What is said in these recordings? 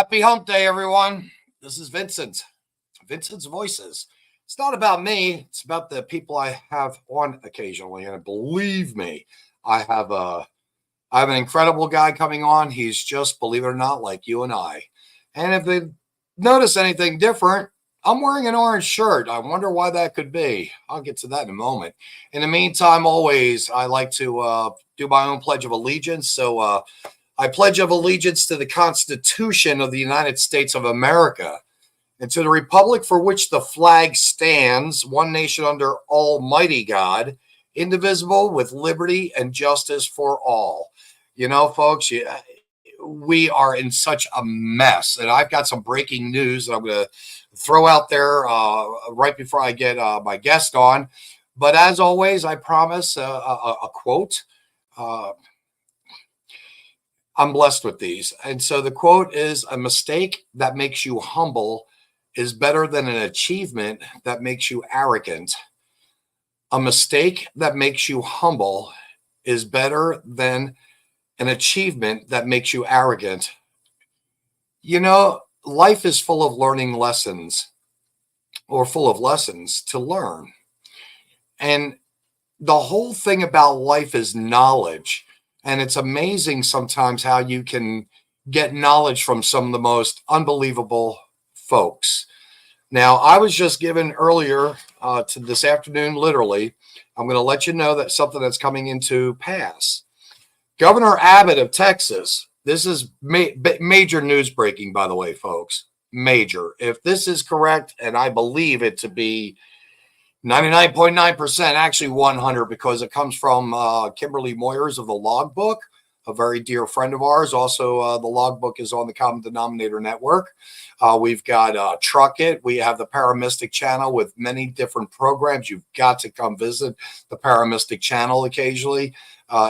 Happy hump day, everyone. This is Vincent. Vincent's Voices. It's not about me. It's about the people I have on occasionally. And believe me, I have an incredible guy coming on. He's just, believe it or not, like you and I. And if they notice anything different, I'm wearing an orange shirt. I wonder why that could be. I'll get to that in a moment. In the meantime, always, I like to do my own Pledge of Allegiance. So I pledge of allegiance to the Constitution of the United States of America and to the republic for which the flag stands, one nation under Almighty God, indivisible, with liberty and justice for all. You know, folks, we are in such a mess. And I've got some breaking news that I'm going to throw out there right before I get my guest on. But as always, I promise a quote. I'm blessed with these. And so the quote is, a mistake that makes you humble is better than an achievement that makes you arrogant. A mistake that makes you humble is better than an achievement that makes you arrogant. You know, life is full of learning lessons, or full of lessons to learn. And the whole thing about life is knowledge. And it's amazing sometimes how you can get knowledge from some of the most unbelievable folks. Now, I was just given earlier to this afternoon, literally, I'm going to let you know that something that's coming into pass. Governor Abbott of Texas, this is major news breaking, by the way, folks, major. If this is correct, and I believe it to be 99.9%, actually 100, because it comes from Kimberly Moyers of the Logbook, a very dear friend of ours. Also, the Logbook is on the Common Denominator Network. We've got Truck It. We have the Paramystic channel with many different programs. You've got to come visit the Paramystic channel occasionally.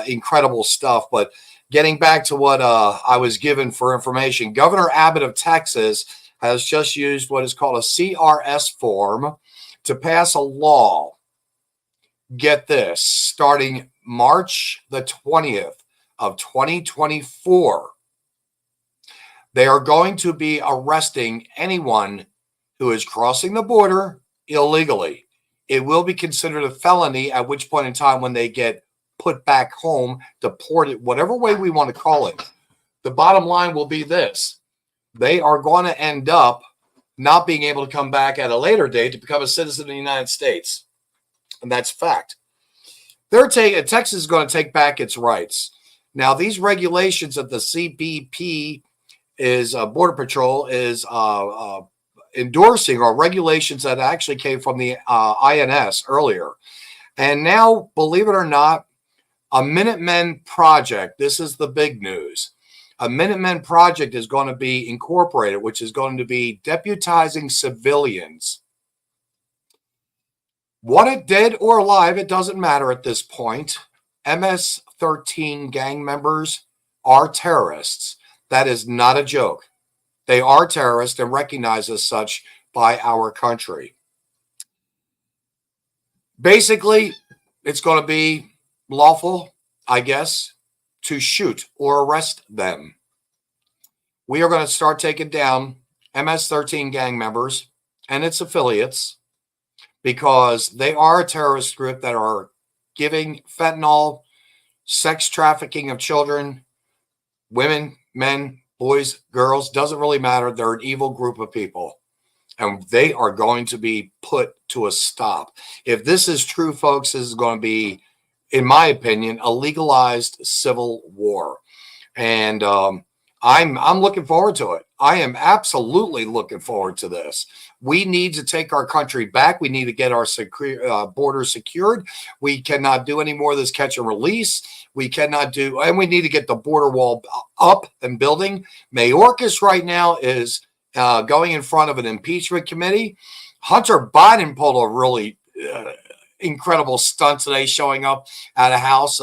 Incredible stuff. But getting back to what I was given for information, Governor Abbott of Texas has just used what is called a CRS form to pass a law, get this, starting March the 20th of 2024, they are going to be arresting anyone who is crossing the border illegally. It will be considered a felony, at which point in time when they get put back home, deported, whatever way we want to call it. The bottom line will be this. They are going to end up not being able to come back at a later date to become a citizen of the United States. And that's fact. Texas is going to take back its rights. Now, these regulations that the CBP is, Border Patrol is endorsing are regulations that actually came from the INS earlier. And now, believe it or not, a Minutemen project, this is the big news. A Minutemen project is going to be incorporated, which is going to be deputizing civilians. Wanted dead or alive, it doesn't matter at this point. MS-13 gang members are terrorists. That is not a joke. They are terrorists and recognized as such by our country. Basically, it's going to be lawful, I guess, to shoot or arrest them. We are going to start taking down MS-13 gang members and its affiliates because they are a terrorist group that are giving fentanyl, sex trafficking of children, women, men, boys, girls, doesn't really matter. They're an evil group of people, and they are going to be put to a stop. If this is true, folks, this is going to be, in my opinion, a legalized civil war. And I'm looking forward to it. I am absolutely looking forward to this. We need to take our country back. We need to get our borders secured. We cannot do any more of this catch and release. We cannot do, and we need to get the border wall up and building. Mayorkas right now is going in front of an impeachment committee. Hunter Biden pulled a really incredible stunt today, showing up at a House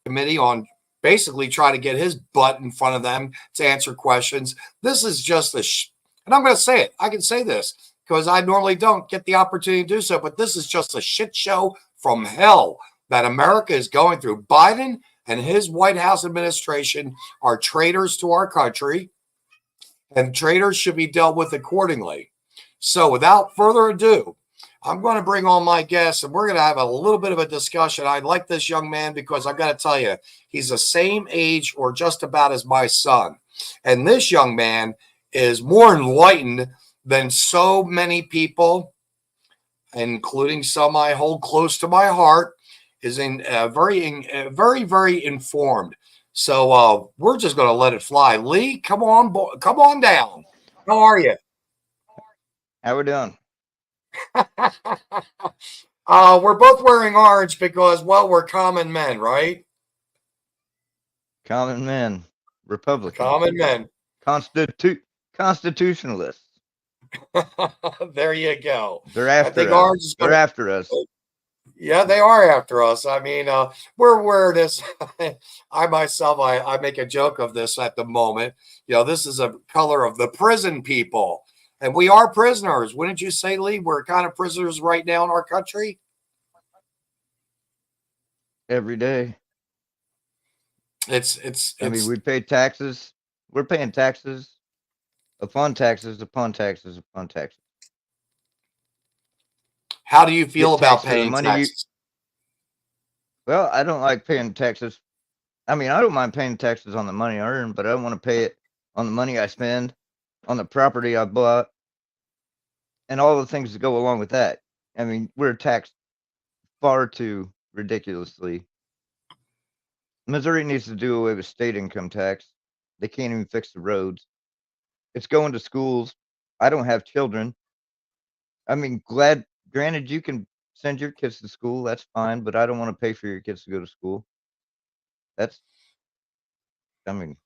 committee on basically trying to get his butt in front of them to answer questions. This is just and I'm going to say it. I can say this because I normally don't get the opportunity to do so, but this is just a shit show from hell that America is going through. Biden and his White House administration are traitors to our country. and traitors should be dealt with accordingly. So without further ado, I'm going to bring on my guest, and we're going to have a little bit of a discussion. I like this young man because I've got to tell you, he's the same age or just about as my son. And this young man is more enlightened than so many people, including some I hold close to my heart, is very informed. So we're just going to let it fly. Lee, come on down. How are you? How we doing? We're both wearing orange because, well, we're common men, right? Common men, Republicans, Common men, constitutionalists. There you go. They're after us. They're after us. Yeah, they are after us. I mean, we're wearing this. I myself, I make a joke of this at the moment. You know, this is a color of the prison people. And we are prisoners. Wouldn't you say, Lee? We're kind of prisoners right now in our country. Every day. I mean, we pay taxes. We're paying taxes upon taxes upon taxes upon taxes. How do you feel about paying taxes? Well, I don't like paying taxes. I mean, I don't mind paying taxes on the money I earn, but I don't want to pay it on the money I spend, on the property I bought, and all the things that go along with that. I mean, we're taxed far too ridiculously. Missouri needs to do away with state income tax. They can't even fix the roads. It's going to schools. I don't have children. I mean, granted, you can send your kids to school. That's fine, but I don't want to pay for your kids to go to school. I mean,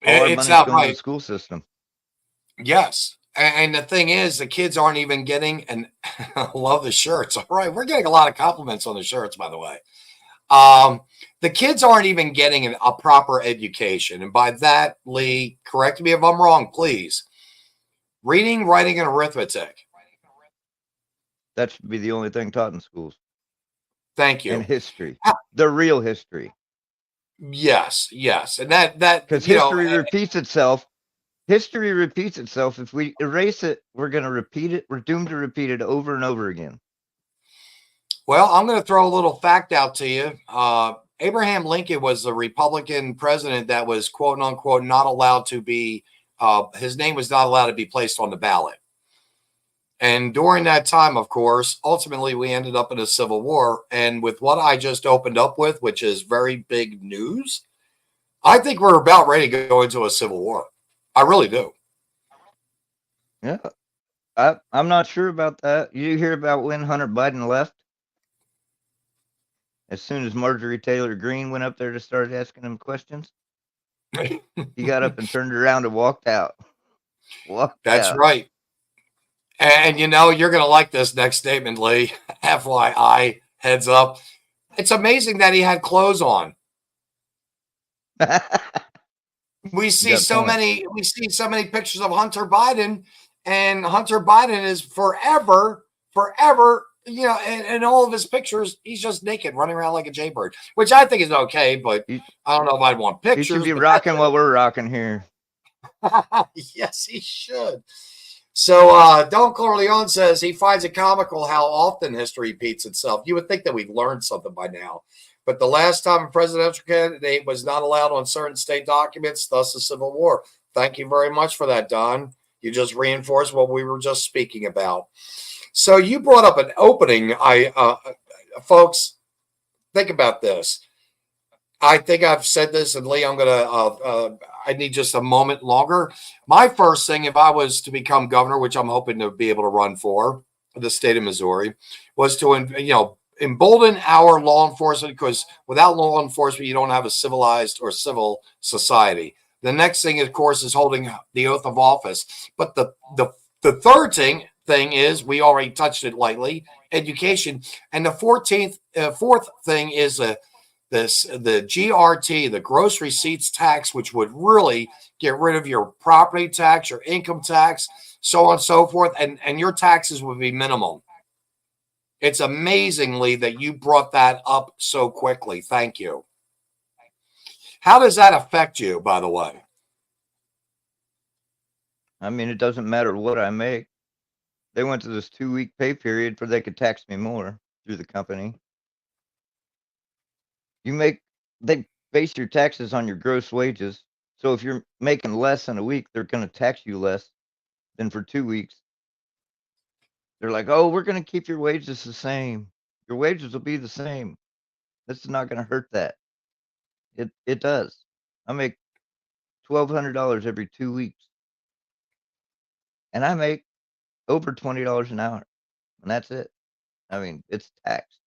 all our money's going to the school system. Yes. And the thing is, the kids aren't even getting, and I love the shirts. All right. We're getting a lot of compliments on the shirts, by the way. The kids aren't even getting a proper education. And by that, Lee, correct me if I'm wrong, please. Reading, writing, and arithmetic. That should be the only thing taught in schools. Thank you. And history. The real history. Yes. And that because history repeats itself. History repeats itself. If we erase it, we're going to repeat it. We're doomed to repeat it over and over again. Well, I'm going to throw a little fact out to you. Abraham Lincoln was the Republican president that was, quote unquote, not allowed to be, his name was not allowed to be placed on the ballot. And during that time, of course, ultimately we ended up in a civil war. And with what I just opened up with, which is very big news, I think we're about ready to go into a civil war. I really do. Yeah. I'm not sure about that. You hear about when Hunter Biden left? As soon as Marjorie Taylor Greene went up there to start asking him questions, he got up and turned around and walked out. That's right. And you know, you're going to like this next statement, Lee. FYI, heads up. It's amazing that he had clothes on. We see so many pictures of Hunter Biden, and Hunter Biden is forever, you know, in all of his pictures, he's just naked, running around like a jaybird, which I think is okay, but I don't know if I'd want pictures. He should be rocking what we're rocking here. Yes, he should. So Don Corleone says he finds it comical how often history repeats itself. You would think that we've learned something by now. But the last time a presidential candidate was not allowed on certain state documents, thus the Civil War. Thank you very much for that, Don. You just reinforced what we were just speaking about. So you brought up an opening. Folks, think about this. I think I've said this, and Lee, I'm going to, I need just a moment longer. My first thing, if I was to become governor, which I'm hoping to be able to run for the state of Missouri, was to, you know, embolden our law enforcement, because without law enforcement, you don't have a civilized or civil society. The next thing, of course, is holding the oath of office. But the third thing is, we already touched it lightly, education. And the fourth thing is the GRT, the gross receipts tax, which would really get rid of your property tax, your income tax, so on and so forth, and your taxes would be minimum. It's amazingly that you brought that up so quickly. Thank you. How does that affect you, by the way? I mean, it doesn't matter what I make. They went to this 2-week pay period for they could tax me more through the company. They base your taxes on your gross wages. So if you're making less in a week, they're going to tax you less than for 2 weeks. They're like, oh, we're going to keep your wages the same. Your wages will be the same. This is not going to hurt that. It does. I make $1,200 every 2 weeks, and I make over $20 an hour, and that's it. I mean, it's taxed.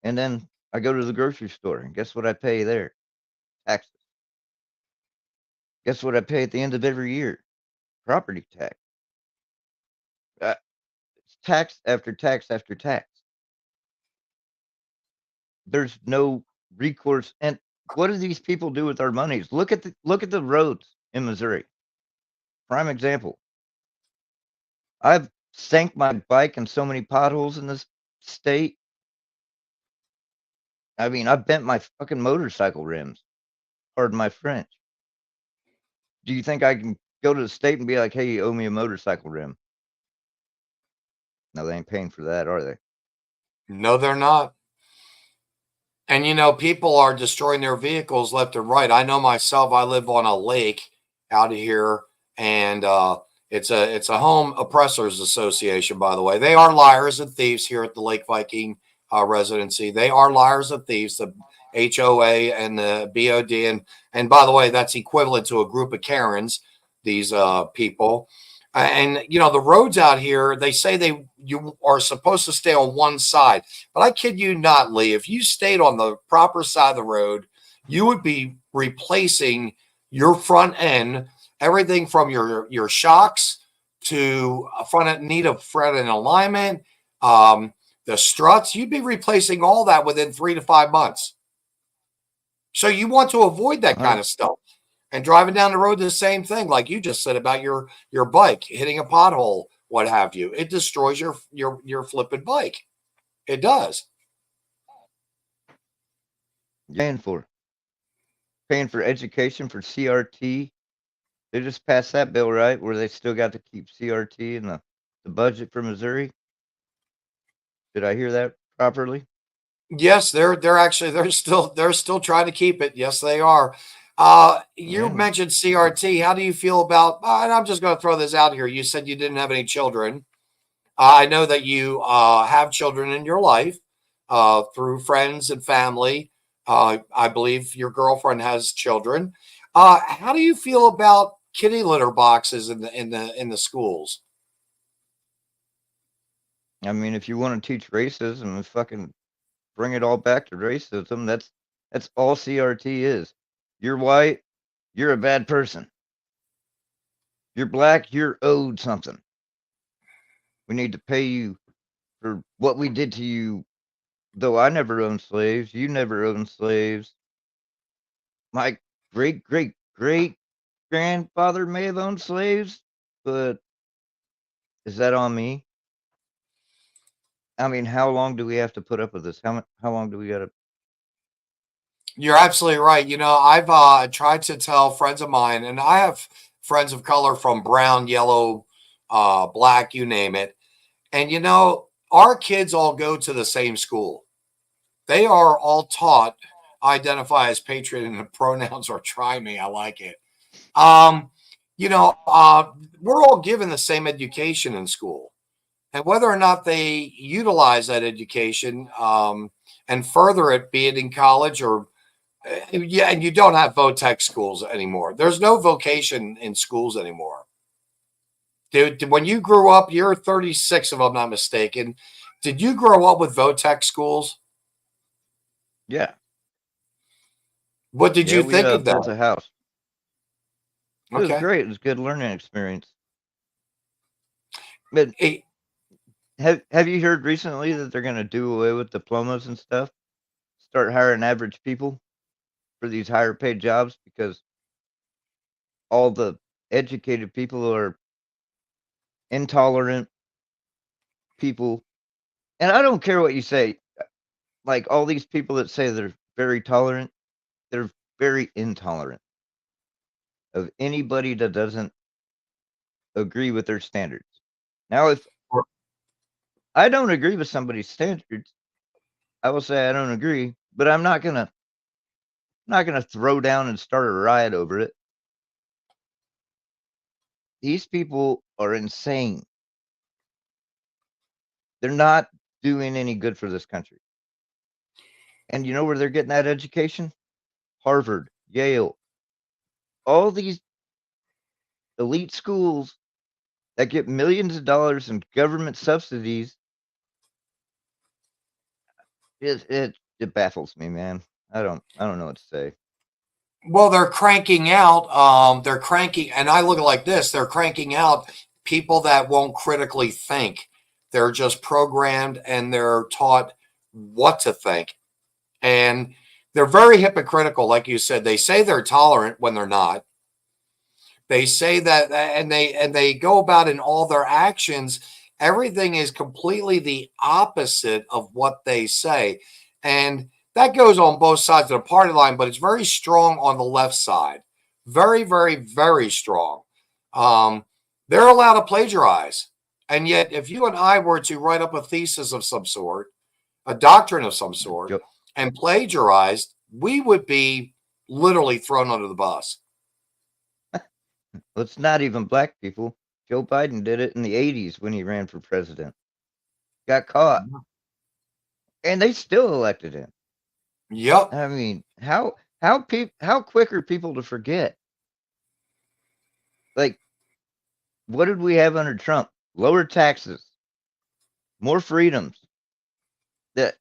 And then I go to the grocery store, and guess what I pay there? Taxes. Guess what I pay at the end of every year? Property tax. It's tax after tax after tax. There's no recourse. And what do these people do with our monies? Look at the roads in Missouri. Prime example. I've sank my bike in so many potholes in this state. I mean, I bent my fucking motorcycle rims. Pardon my French. Do you think I can go to the state and be like, hey, you owe me a motorcycle rim? No, they ain't paying for that, are they? No, they're not. And people are destroying their vehicles left and right. I know myself. I live on a lake out of here, and it's a home oppressors association. By the way, they are liars and thieves here at the Lake Viking residency. They are liars and thieves. The HOA and the BOD, and by the way, that's equivalent to a group of Karens. These people. And the roads out here, they say you are supposed to stay on one side, but I kid you not, Lee. If you stayed on the proper side of the road, you would be replacing your front end, everything from your shocks to front end need of front end alignment, the struts. You'd be replacing all that within 3 to 5 months. So you want to avoid that kind of stuff. And driving down the road, the same thing, like you just said about your bike hitting a pothole, what have you. It destroys your flipping bike. It does. Paying for education for CRT. They just passed that bill, right? Where they still got to keep CRT in the budget for Missouri. Did I hear that properly? Yes, they're still trying to keep it. Yes, they are. You mentioned CRT. How do you feel about? And I'm just going to throw this out here. You said you didn't have any children. I know that you have children in your life through friends and family. I believe your girlfriend has children. How do you feel about kitty litter boxes in the schools? I mean, if you want to teach racism and fucking bring it all back to racism, that's all CRT is. You're white, you're a bad person. You're black, you're owed something. We need to pay you for what we did to you. Though I never owned slaves, you never owned slaves. My great great great grandfather may have owned slaves, but is that on me? I mean, how long do we have to put up with this? How long do we got to? You're absolutely right. I've tried to tell friends of mine, and I have friends of color from brown, yellow, black, you name it. And our kids all go to the same school. They are all taught identify as patriot, and the pronouns are try me. I like it. Um, we're all given the same education in school, and whether or not they utilize that education and further it, be it in college or yeah, and you don't have VOTEC schools anymore. There's no vocation in schools anymore. Dude, when you grew up, you're 36, if I'm not mistaken. Did you grow up with VOTEC schools? Yeah. What did you We think of built that? a house. It was Okay. great. It was a good learning experience. But Hey, have you heard recently that they're going to do away with diplomas and stuff? Start hiring average people for these higher paid jobs because all the educated people are intolerant people. And I don't care what you say. Like all these people that say they're very tolerant, they're very intolerant of anybody that doesn't agree with their standards. Now, if I don't agree with somebody's standards, I will say I don't agree, but I'm not gonna throw down and start a riot over it. These people are insane. They're not doing any good for this country. And you know where they're getting that education? Harvard, Yale, all these elite schools that get millions of dollars in government subsidies. It baffles me, man. I don't know what to say. Well, they're cranking out. They're cranking, and I look at it like this: they're cranking out people that won't critically think. They're just programmed and they're taught what to think, and they're very hypocritical. Like you said, they say they're tolerant when they're not. They say that, and they go about in all their actions. Everything is completely the opposite of what they say, and that goes on both sides of the party line. But it's very strong on the left side, very, very, very strong. They're allowed to plagiarize, and yet, if you and I were to write up a thesis of some sort, a doctrine of some sort, Yep. and plagiarized, we would be literally thrown under the bus. Well, it's not even black people. Joe Biden did it in the 80s when he ran for president. Got caught. And they still elected him. Yep. I mean, how quick are people to forget? Like, what did we have under Trump? Lower taxes, more freedoms. That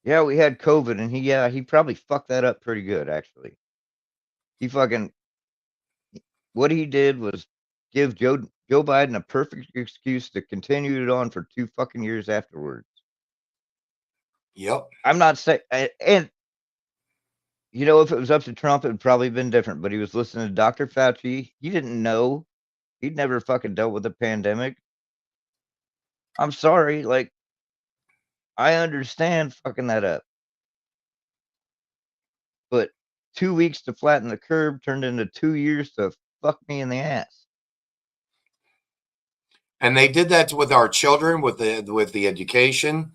yeah, we had COVID, and he probably fucked that up pretty good, actually. What he did was give Joe Biden a perfect excuse to continue it on for 2 fucking years afterwards. Yep. I'm not saying, and you know, if it was up to Trump, it would probably been different. But he was listening to Dr. Fauci. He didn't know. He'd never fucking dealt with a pandemic. I'm sorry, like, I understand fucking that up, but 2 weeks to flatten the curve turned into 2 years to fuck me in the ass. And they did that with our children, with the education.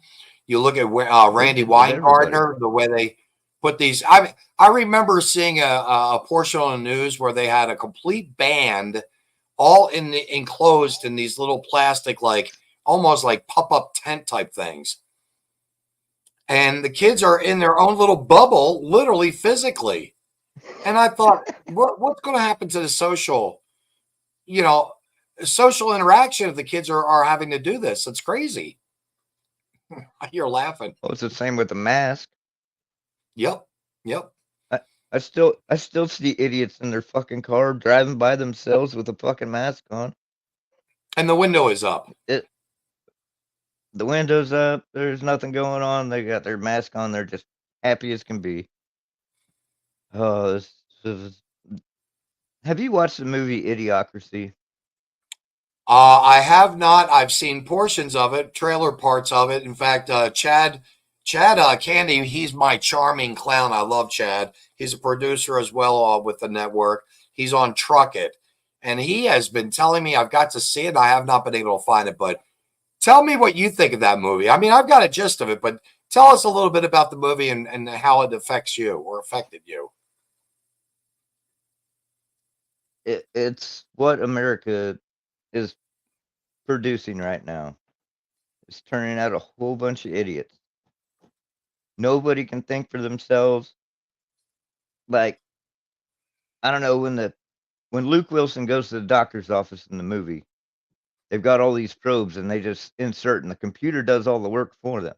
You look at Randy Weingartner, the way they put these. I remember seeing a portion on the news where they had a complete band, all enclosed in these little plastic, like almost like pop-up tent type things. And the kids are in their own little bubble, literally, physically. And I thought, what's going to happen to the social interaction if the kids are having to do this? It's crazy. You're laughing. Well, it's the same with the mask. Yep. I still see idiots in their fucking car driving by themselves with a fucking mask on. And the window is up. The window's up. There's nothing going on. They got their mask on. They're just happy as can be. Oh, have you watched the movie Idiocracy? I have not. I've seen portions of it, trailer parts of it. In fact, Chad Candy, he's my charming clown. I love Chad. He's a producer as well with the network. He's on Truck It. And he has been telling me I've got to see it. I have not been able to find it. But tell me what you think of that movie. I mean, I've got a gist of it, but tell us a little bit about the movie and how it affects you or affected you. It's what America is producing right now. It's turning out a whole bunch of idiots. Nobody can think for themselves. Like, I don't know, when Luke Wilson goes to the doctor's office in the movie, they've got all these probes and they just insert, and the computer does all the work for them.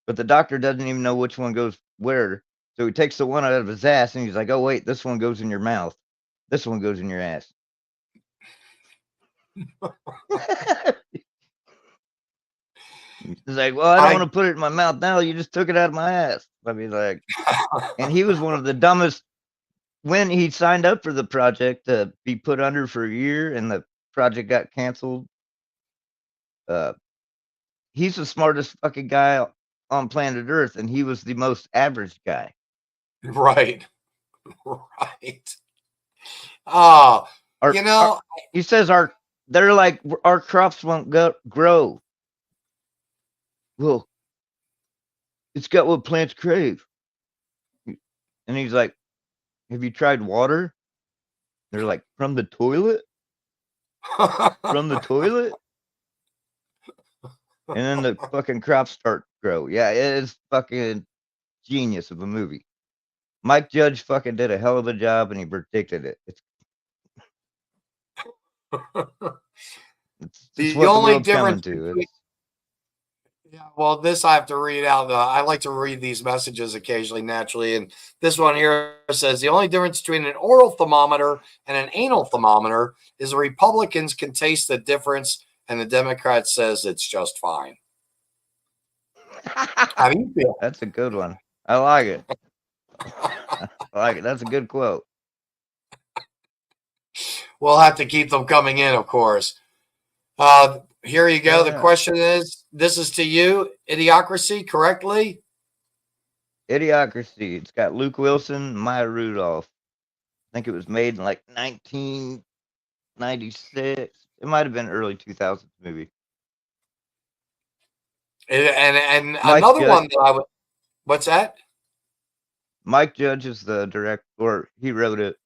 But the doctor doesn't even know which one goes where. So he takes the one out of his ass and he's like, oh, wait, this one goes in your mouth. This one goes in your ass. He's like, well, I don't want to put it in my mouth now. You just took it out of my ass. I mean, like, and he was one of the dumbest. When he signed up for the project to be put under for a year and the project got canceled, he's the smartest fucking guy on planet Earth, and he was the most average guy. Right. Our, You know, he says they're like our crops won't grow. Well, it's got what plants crave. And he's like, have you tried water? They're like, from the toilet? From the toilet? And then the fucking crops start to grow. Yeah, it is fucking genius of a movie. Mike Judge fucking did a hell of a job and he predicted it. It's the what the only world's coming difference to. between, yeah, well, this I have to read out. I like to read these messages occasionally, naturally. And this one here says the only difference between an oral thermometer and an anal thermometer is the Republicans can taste the difference, and the Democrats says it's just fine. How do you feel? That's a good one. I like it. I like it. That's a good quote. We'll have to keep them coming in, of course. Here you go. Yeah. The question is, this is to you, Idiocracy, correctly? Idiocracy. It's got Luke Wilson, Maya Rudolph. I think it was made in like 1996. It might have been early 2000s movie. And Mike another Judge. one that I would, what's that? Mike Judge is the director, or he wrote it.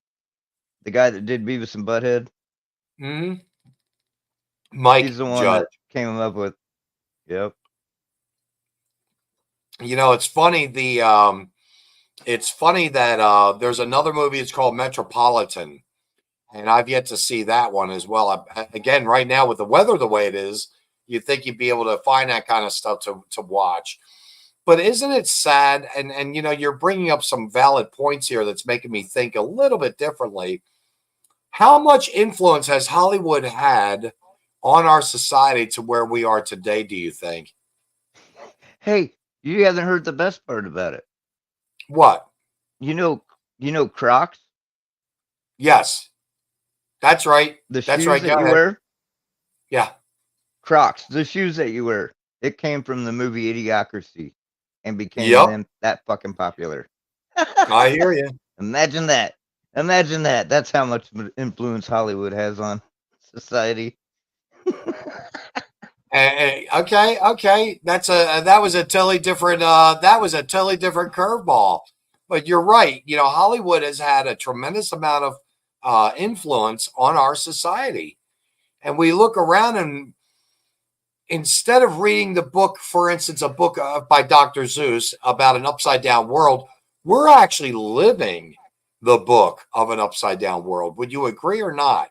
The guy that did Beavis and Butthead. Mm-hmm. Mike He's the one Judge. that came up with. Yep. You know, it's funny. It's funny that there's another movie. It's called Metropolitan, and I've yet to see that one as well. Again, right now with the weather the way it is, you'd think you'd be able to find that kind of stuff to watch. But isn't it sad? And you know, you're bringing up some valid points here that's making me think a little bit differently. How much influence has Hollywood had on our society to where we are today, do you think? Hey, you haven't heard the best part about it. What? You know Crocs? Yes. That's right. The That's shoes right. that Go you ahead. wear? Yeah. Crocs, the shoes that you wear. It came from the movie Idiocracy and became Yep. that fucking popular. I hear you. Imagine that. Imagine that. That's how much influence Hollywood has on society. Okay. That was a totally different curveball. But you're right. You know, Hollywood has had a tremendous amount of influence on our society. And we look around and instead of reading the book, for instance, a book by Dr. Seuss about an upside down world, we're actually living the book of an upside down world. Would you agree or not?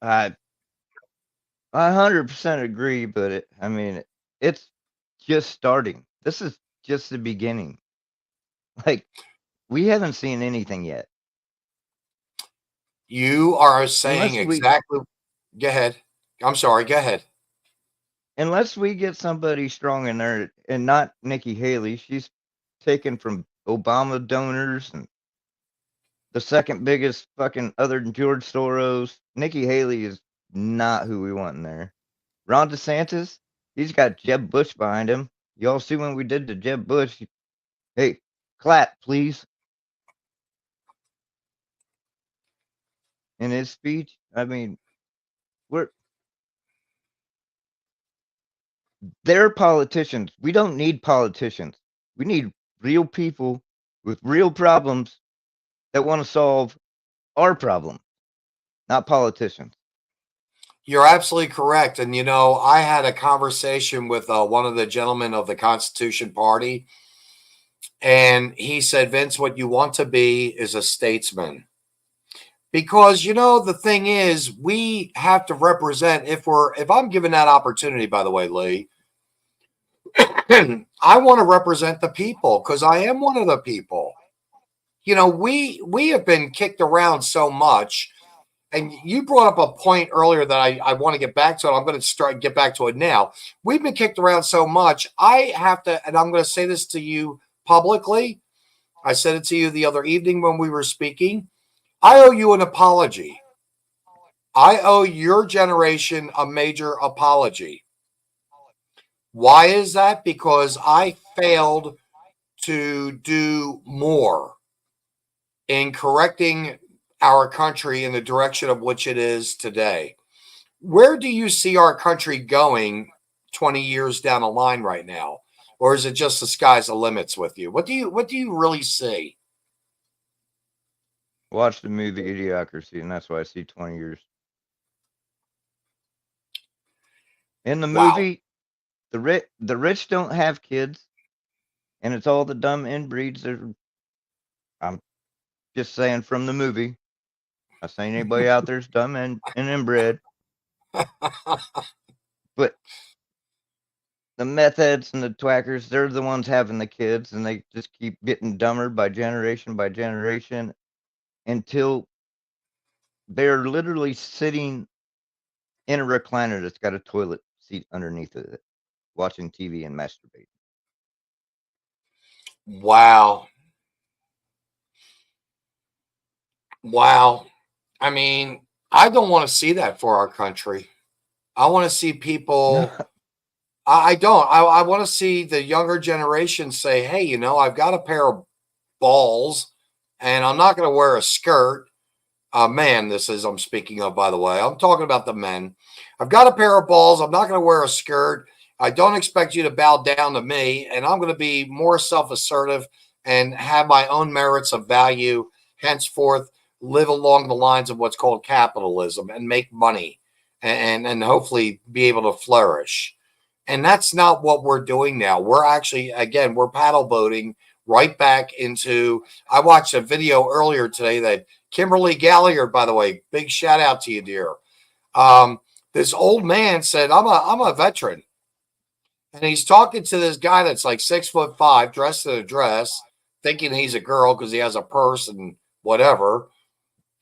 I 100% agree, but it's just starting. This is just the beginning. Like, we haven't seen anything yet. You are saying Unless we exactly. Go ahead. I'm sorry. Go ahead. unless we get somebody strong in there, and not Nikki Haley. She's taken from Obama donors and the second biggest fucking other than George Soros. Nikki Haley is not who we want in there. Ron DeSantis, he's got Jeb Bush behind him. Y'all see when we did to Jeb Bush? Hey, clap, please. In his speech, they're politicians. We don't need politicians. We need real people with real problems that want to solve our problem, not politicians. You're absolutely correct. And, you know, I had a conversation with one of the gentlemen of the Constitution Party, and he said, Vince, what you want to be is a statesman. Because, you know, the thing is, we have to represent, if I'm given that opportunity, by the way, Lee, I want to represent the people because I am one of the people. You know, we have been kicked around so much. And you brought up a point earlier that I want to get back to it. I'm going to get back to it now. We've been kicked around so much. I have to, and I'm going to say this to you publicly. I said it to you the other evening when we were speaking. I owe you an apology. I owe your generation a major apology. Why is that? Because I failed to do more. in correcting our country in the direction of which it is today. Where do you see our country going 20 years down the line right now? Or is it just the sky's the limits with you? What do you really see? Watch the movie Idiocracy, and that's why I see 20 years. In the Wow. movie, the rich don't have kids, and it's all the dumb inbreeds. I'm just saying from the movie. Not saying anybody out there's dumb and inbred, but the meth heads and the twackers, they're the ones having the kids, and they just keep getting dumber by generation until they're literally sitting in a recliner that's got a toilet seat underneath it, watching TV and masturbating. Wow. Wow. I mean, I don't want to see that for our country. I want to see people. I don't. I want to see the younger generation say, hey, you know, I've got a pair of balls and I'm not going to wear a skirt. Man, this is, I'm speaking of, by the way, I'm talking about the men. I've got a pair of balls. I'm not going to wear a skirt. I don't expect you to bow down to me. And I'm going to be more self assertive and have my own merits of value. Henceforth, live along the lines of what's called capitalism and make money and hopefully be able to flourish. And that's not what we're doing now. We're actually, again, we're paddle boating right back into. I watched a video earlier today that Kimberly Gallagher, by the way, big shout out to you, dear. This old man said, I'm a veteran. And he's talking to this guy that's like 6'5", dressed in a dress, thinking he's a girl because he has a purse and whatever.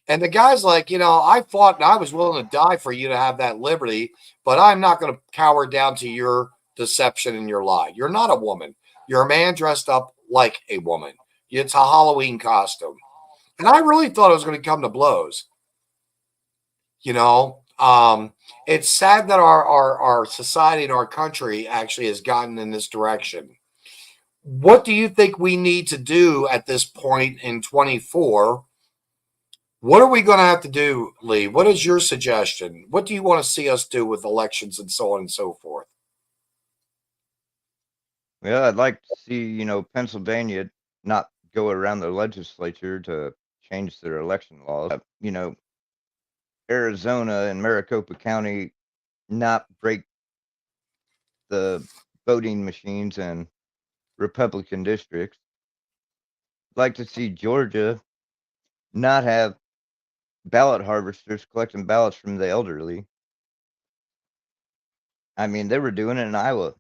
And the guy's like, you know, I fought and I was willing to die for you to have that liberty, but I'm not going to cower down to your deception and your lie. You're not a woman. You're a man dressed up like a woman. It's a Halloween costume. And I really thought it was going to come to blows. You know, it's sad that our society and our country actually has gotten in this direction. What do you think we need to do at this point in 24? What are we going to have to do, Lee? What is your suggestion? What do you want to see us do with elections and so on and so forth? Well, I'd like to see, Pennsylvania not go around the legislature to change their election laws. Arizona and Maricopa County not break the voting machines in Republican districts. I'd like to see Georgia not have ballot harvesters collecting ballots from the elderly. I mean, they were doing it in Iowa.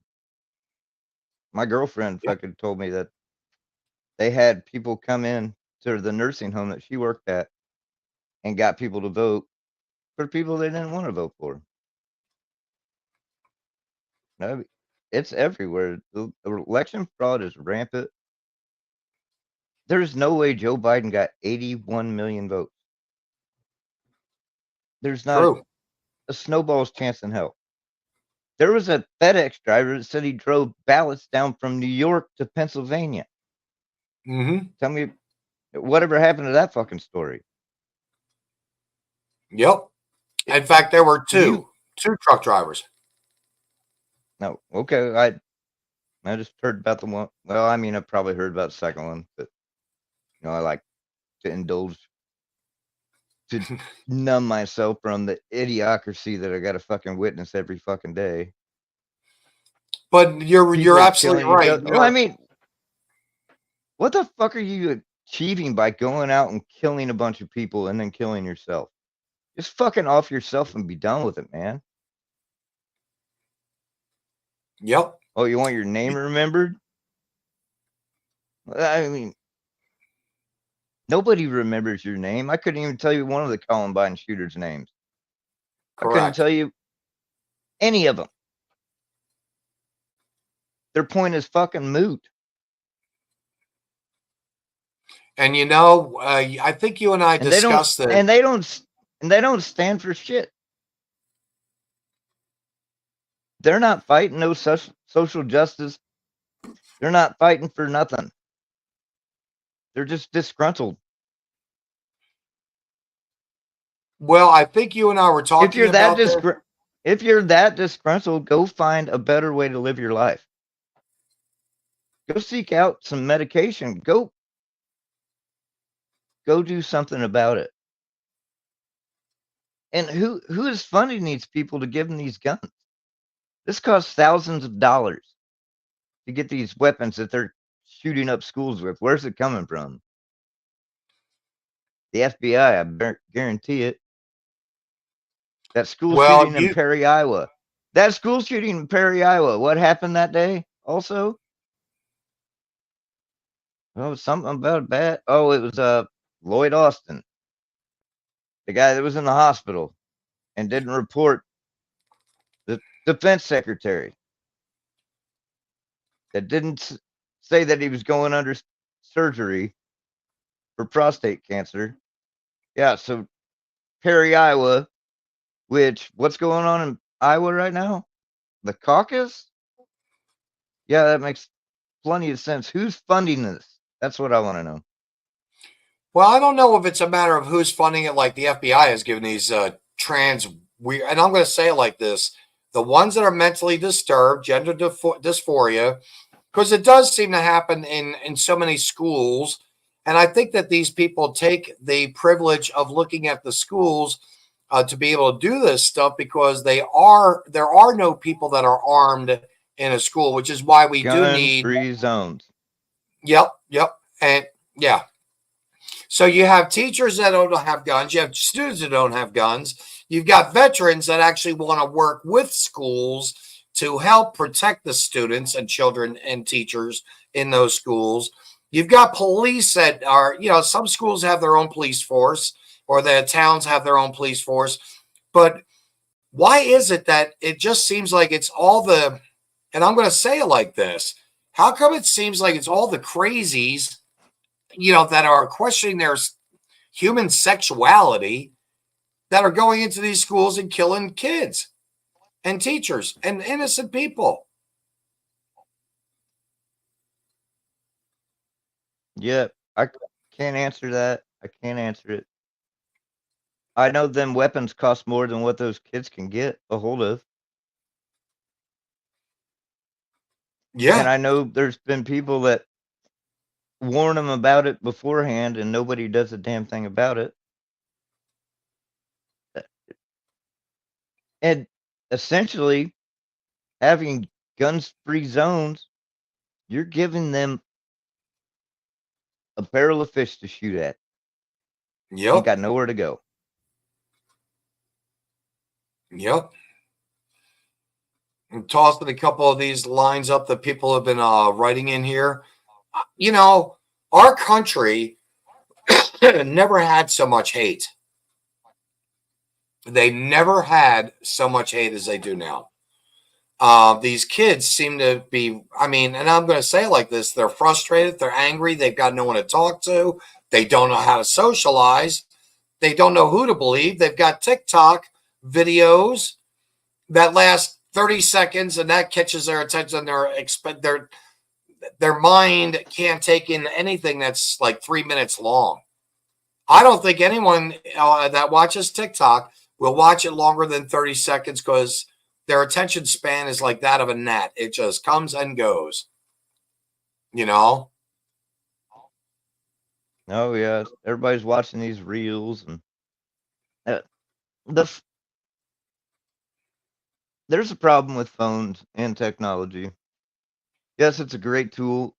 My girlfriend fucking told me that they had people come in to the nursing home that she worked at and got people to vote for people they didn't want to vote for. No, it's everywhere. The election fraud is rampant. There's no way Joe Biden got 81 million votes. There's not True. a snowball's chance in hell. There was a FedEx driver that said he drove ballots down from New York to Pennsylvania. Mm-hmm. Tell me, whatever happened to that fucking story? Yep. In fact, there were two truck drivers. No, okay. I just heard about the one. Well, I mean, I probably heard about the second one, but I like to indulge to numb myself from the idiocracy that I got to fucking witness every fucking day. But you're absolutely right. Well, I mean, what the fuck are you achieving by going out and killing a bunch of people and then killing yourself? Just fucking off yourself and be done with it, man. Yep. Oh, you want your name remembered? I mean, nobody remembers your name. I couldn't even tell you one of the Columbine shooters' names. Correct. I couldn't tell you any of them. Their point is fucking moot. And I think you and I discussed that. And they don't stand for shit. They're not fighting no social justice. They're not fighting for nothing. They're just disgruntled. Well, I think you and I were If talking you're that about this. if you're that disgruntled, go find a better way to live your life. Go seek out some medication. Go do something about it. And who is funding these people to give them these guns? This costs thousands of dollars to get these weapons that they're shooting up schools with. Where's it coming from? The FBI, I guarantee it. That school Well, shooting in Perry, Iowa. That school shooting in Perry, Iowa. What happened that day also? Oh, something about bad. Oh, it was Lloyd Austin, the guy that was in the hospital and didn't report the defense secretary that didn't say that he was going under surgery for prostate cancer. Yeah, so Perry, Iowa, which what's going on in Iowa right now? The caucus? Yeah, that makes plenty of sense. Who's funding this? That's what I want to know. well, I don't know if it's a matter of who's funding it. Like the FBI has given these trans weird, and I'm going to say it like this: the ones that are mentally disturbed, gender dysphoria, because it does seem to happen in so many schools. And I think that these people take the privilege of looking at the schools to be able to do this stuff because there are no people that are armed in a school, which is why we do need. Gun-free zones. Yep, and yeah. So you have teachers that don't have guns. You have students that don't have guns. You've got veterans that actually want to work with schools to help protect the students and children and teachers in those schools. You've got police that are, some schools have their own police force or the towns have their own police force. But why is it that it just seems like it's all and I'm going to say it like this, how come it seems like it's all the crazies, that are questioning their human sexuality that are going into these schools and killing kids and teachers and innocent people? Yeah, I can't answer that. I can't answer it. I know them weapons cost more than what those kids can get a hold of. And Yeah. I know there's been people that warn them about it beforehand and nobody does a damn thing about it. And essentially, having guns-free zones, you're giving them a barrel of fish to shoot at. Yep. Ain't got nowhere to go. Yep. I'm tossing a couple of these lines up that people have been writing in here. Our country never had so much hate. They never had so much hate as they do now. These kids seem to be, and I'm going to say it like this, they're frustrated, they're angry, they've got no one to talk to, they don't know how to socialize, they don't know who to believe. They've got TikTok videos that last 30 seconds and that catches their attention. Their mind can't take in anything that's like 3 minutes long. I don't think anyone that watches TikTok will watch it longer than 30 seconds because their attention span is like that of a gnat. It just comes and goes. Oh yeah, everybody's watching these reels and there's a problem with phones and technology. Yes, it's a great tool.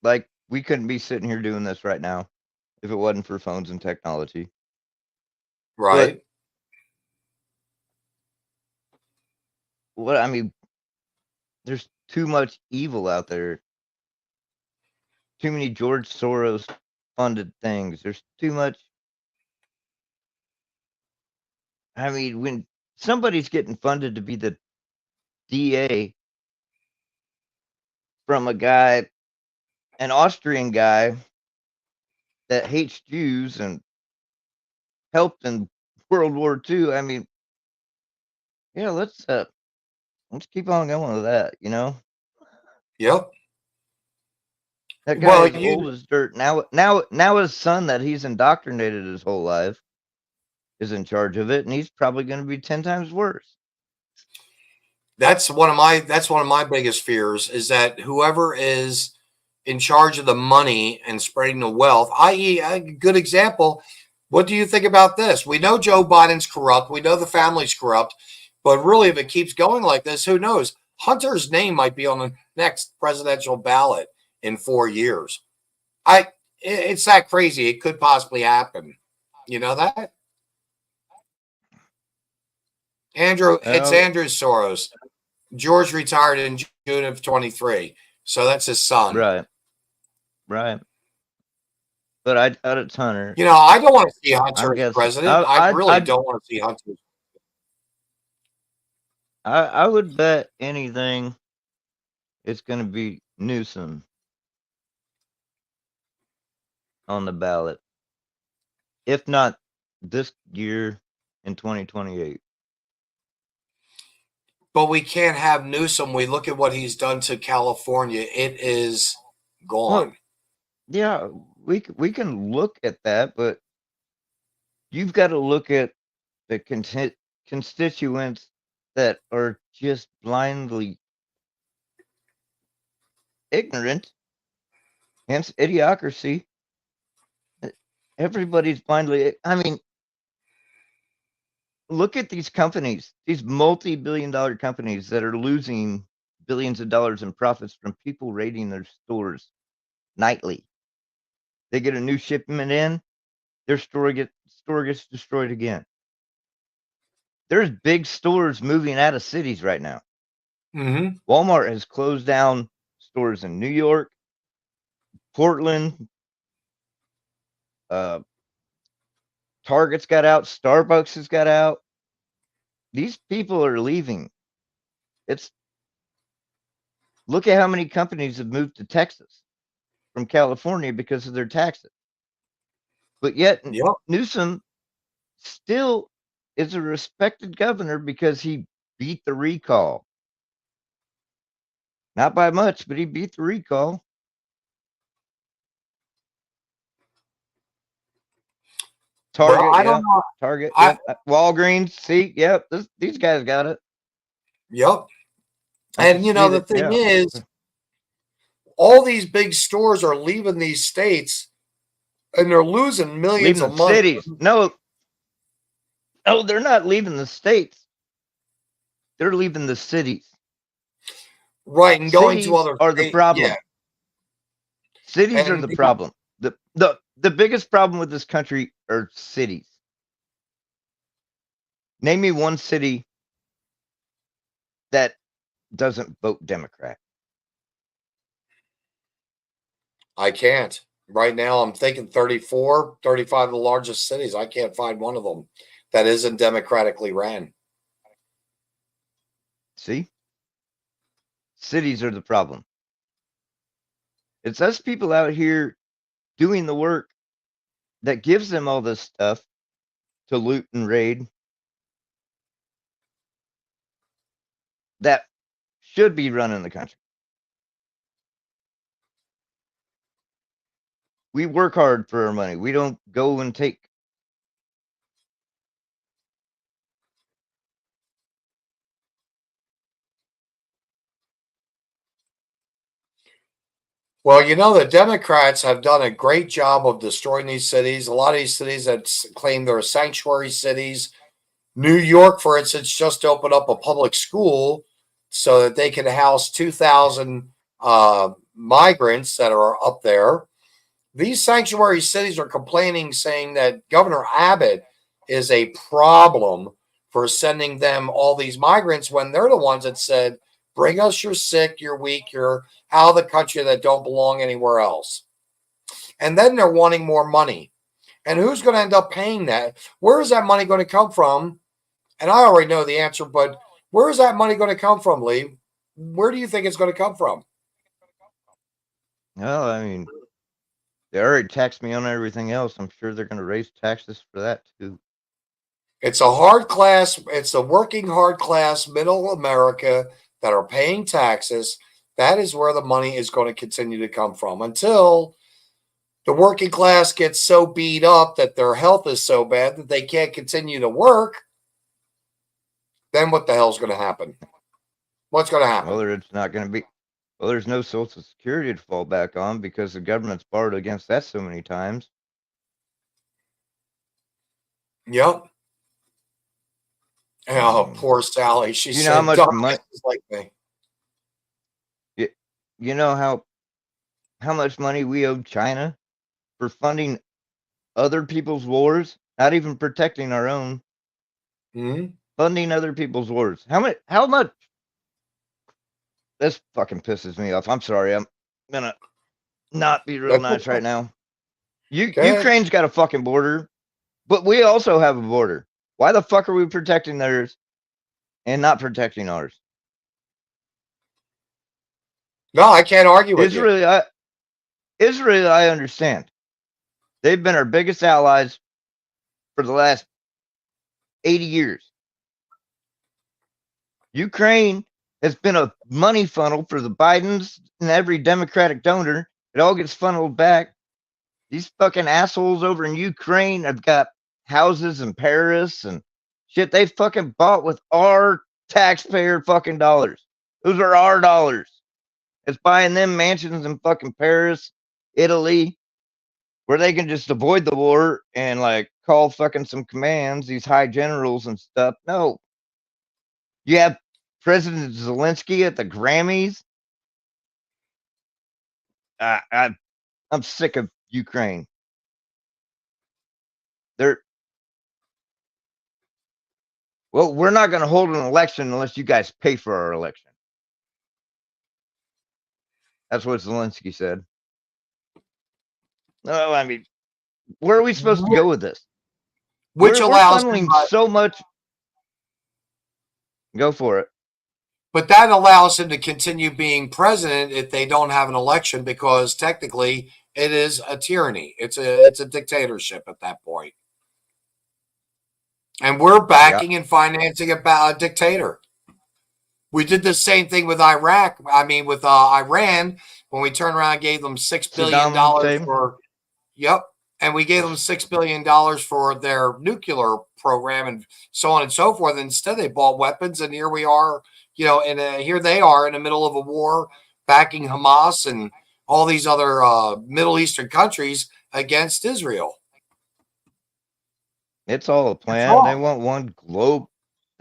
Like we couldn't be sitting here doing this right now if it wasn't for phones and technology. Right. But there's too much evil out there. Too many George Soros funded things. There's too much. When somebody's getting funded to be the DA from an Austrian guy that hates Jews and helped in World War II. Let's keep on going with that. Yep. That guy Well, is old as dirt. Now his son that he's indoctrinated his whole life is in charge of it, and he's probably going to be 10 times worse. That's one of my biggest fears, is that whoever is in charge of the money and spreading the wealth, i.e., a good example. What do you think about this? We know Joe Biden's corrupt. We know the family's corrupt. But really, if it keeps going like this, who knows? Hunter's name might be on the next presidential ballot in 4 years. It's that crazy. It could possibly happen. You know that? Andrew, it's Andrew Soros. George retired in June of 23. So that's his son. Right. But I doubt it's Hunter. You know, I don't want to see Hunter as president. I really don't want to see Hunter. I would bet anything it's going to be Newsom on the ballot. If not this year, in 2028. But we can't have Newsom. We look at what he's done to California. It is gone. Well, yeah, we can look at that, but you've got to look at the constituents that are just blindly ignorant, hence idiocracy. Everybody's blindly, I mean, look at these companies, these multi-billion-dollar companies that are losing billions of dollars in profits from people raiding their stores nightly. They get a new shipment in, their store gets destroyed again. There's big stores moving out of cities right now. Mm-hmm. Walmart has closed down stores in New York, Portland. Target's got out. Starbucks has got out. These people are leaving. Look at how many companies have moved to Texas from California because of their taxes. But yet, yep. Newsom still is a respected governor because he beat the recall. Not by much, but he beat the recall. Target, well, I don't know. Target, yep. Walgreens, see, yep, these guys got it. Yep. And you know, the thing is, all these big stores are leaving these states and they're losing millions a month. Cities. No, they're not leaving the states. They're leaving the cities. Right, and going cities to other are the problem. Yeah. Cities are the problem. The biggest problem with this country are cities. Name me one city that doesn't vote Democrat. I can't. Right now, I'm thinking 34, 35 of the largest cities. I can't find one of them that isn't democratically ran. See? Cities are the problem. It's us people out here doing the work that gives them all this stuff to loot and raid that should be running the country. We work hard for our money. We don't go and take. Well, you know, the Democrats have done a great job of destroying these cities. A lot of these cities that claim they're sanctuary cities. New York, for instance, just opened up a public school so that they can house 2,000 migrants that are up there. These sanctuary cities are complaining, saying that Governor Abbott is a problem for sending them all these migrants when they're the ones that said, bring us your sick, you're weak, you're out of the country that don't belong anywhere else. And then they're wanting more money. And who's going to end up paying that? Where is that money going to come from? And I already know the answer, but where is that money going to come from, Lee? Where do you think it's going to come from? Well, I mean, they already taxed me on everything else. I'm sure they're going to raise taxes for that too. It's a hard class. It's a working hard class, middle America that are paying taxes. That is where the money is going to continue to come from until the working class gets so beat up that their health is so bad that they can't continue to work, then what the hell's going to happen? What's going to happen? Well, it's not going to be. Well, there's no Social Security to fall back on because the government's borrowed against that so many times. Yep. Oh, poor Sally. She You know said, how much money? Like me. You know how much money we owe China for funding other people's wars, not even protecting our own, funding other people's wars. How much? This fucking pisses me off. I'm sorry. I'm gonna not be real nice right now. Ukraine's got a fucking border, but we also have a border. Why the fuck are we protecting theirs and not protecting ours? No, I can't argue with you. Israel, I understand. They've been our biggest allies for the last 80 years. Ukraine has been a money funnel for the Bidens and every Democratic donor. It all gets funneled back. These fucking assholes over in Ukraine have got houses in Paris and shit they fucking bought with our taxpayer fucking dollars. Those are our dollars. It's buying them mansions in fucking Paris, Italy, where they can just avoid the war and like call fucking some commands, these high generals and stuff. No. You have President Zelensky at the Grammys. I'm sick of Ukraine. Well, we're not going to hold an election unless you guys pay for our election. That's what Zelensky said. No, I mean, where are we supposed to go with this? Which allows we're funneling so much. Go for it. But that allows him to continue being president if they don't have an election, because technically it is a tyranny. It's a dictatorship at that point. And we're backing and financing a dictator. We did the same thing with Iraq. I mean, with Iran, when we turned around and gave them $6 billion for, and we gave them $6 billion for their nuclear program and so on and so forth. Instead, they bought weapons, and here we are, and here they are in the middle of a war, backing Hamas and all these other Middle Eastern countries against Israel. It's all a plan. They want one globe.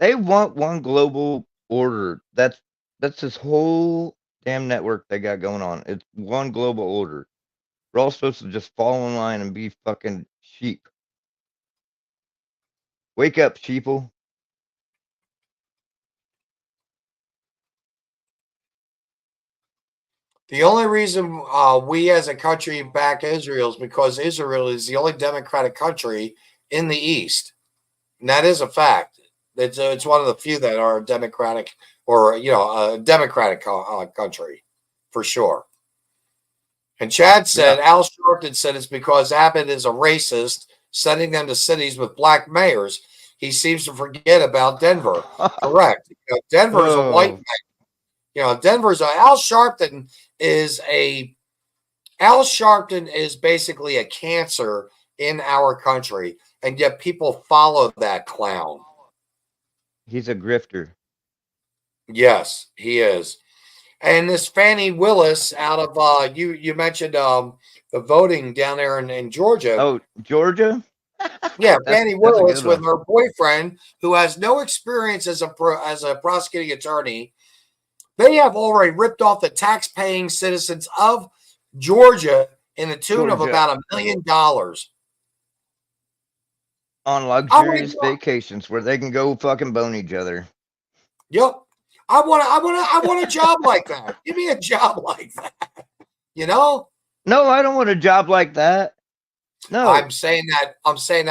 They want one global order. That's this whole damn network they got going on. It's one global order. We're all supposed to just fall in line and be fucking sheep. Wake up, sheeple. The only reason we as a country back Israel is because Israel is the only democratic country in the East. And that is a fact. It's one of the few that are democratic, or, a democratic country, for sure. And Chad said, Al Sharpton said it's because Abbott is a racist, sending them to cities with black mayors. He seems to forget about Denver. Correct. Denver is a white man. Denver's Al Sharpton is basically a cancer in our country, and yet people follow that clown. He's a grifter. Yes, he is. And this Fannie Willis out of you mentioned the voting down there in Georgia. Oh, Georgia? Yeah, Fannie Willis with her boyfriend, who has no experience as a prosecuting attorney. They have already ripped off the tax-paying citizens of Georgia in the tune of about $1 million on luxurious vacations where they can go fucking bone each other. Yep. I want a job like that. Give me a job like that. No, I don't want a job like that. No. I'm saying that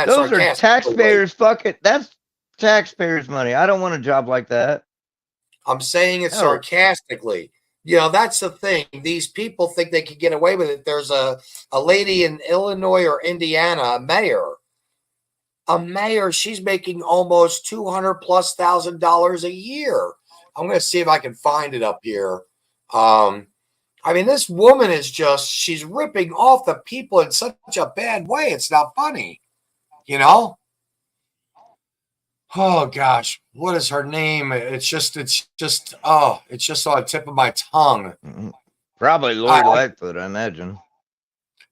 those are taxpayers that's taxpayers' money. I don't want a job like that. I'm saying it sarcastically. That's the thing. These people think they can get away with it. There's a lady in Illinois or Indiana, a mayor, she's making almost $200,000+ a year. I'm going to see if I can find it up here. I mean, this woman is she's ripping off the people in such a bad way. It's not funny, you know? Oh gosh, what is her name? It's just on the tip of my tongue. Probably Lori Lightfoot, I imagine.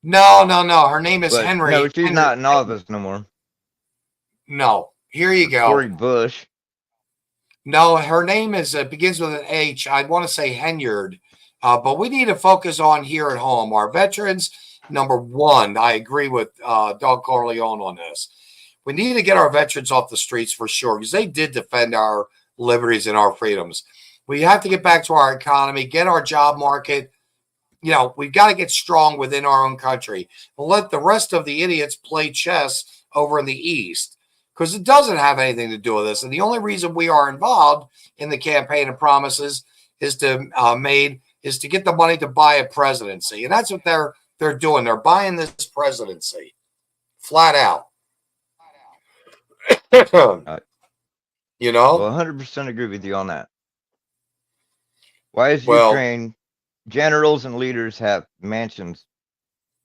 No. Her name is But Henry. no, she's not in office no more. No, here you go. Cori Bush. No, her name begins with an H. I want to say Henyard. But we need to focus on here at home. Our veterans, number one, I agree with Doug Corleone on this. We need to get our veterans off the streets for sure because they did defend our liberties and our freedoms. We have to get back to our economy, get our job market. We've got to get strong within our own country. We'll let the rest of the idiots play chess over in the East because it doesn't have anything to do with this. And the only reason we are involved in the campaign of promises is to get the money to buy a presidency. And that's what they're doing. They're buying this presidency flat out. Well, 100% agree with you on that. Why is Ukraine generals and leaders have mansions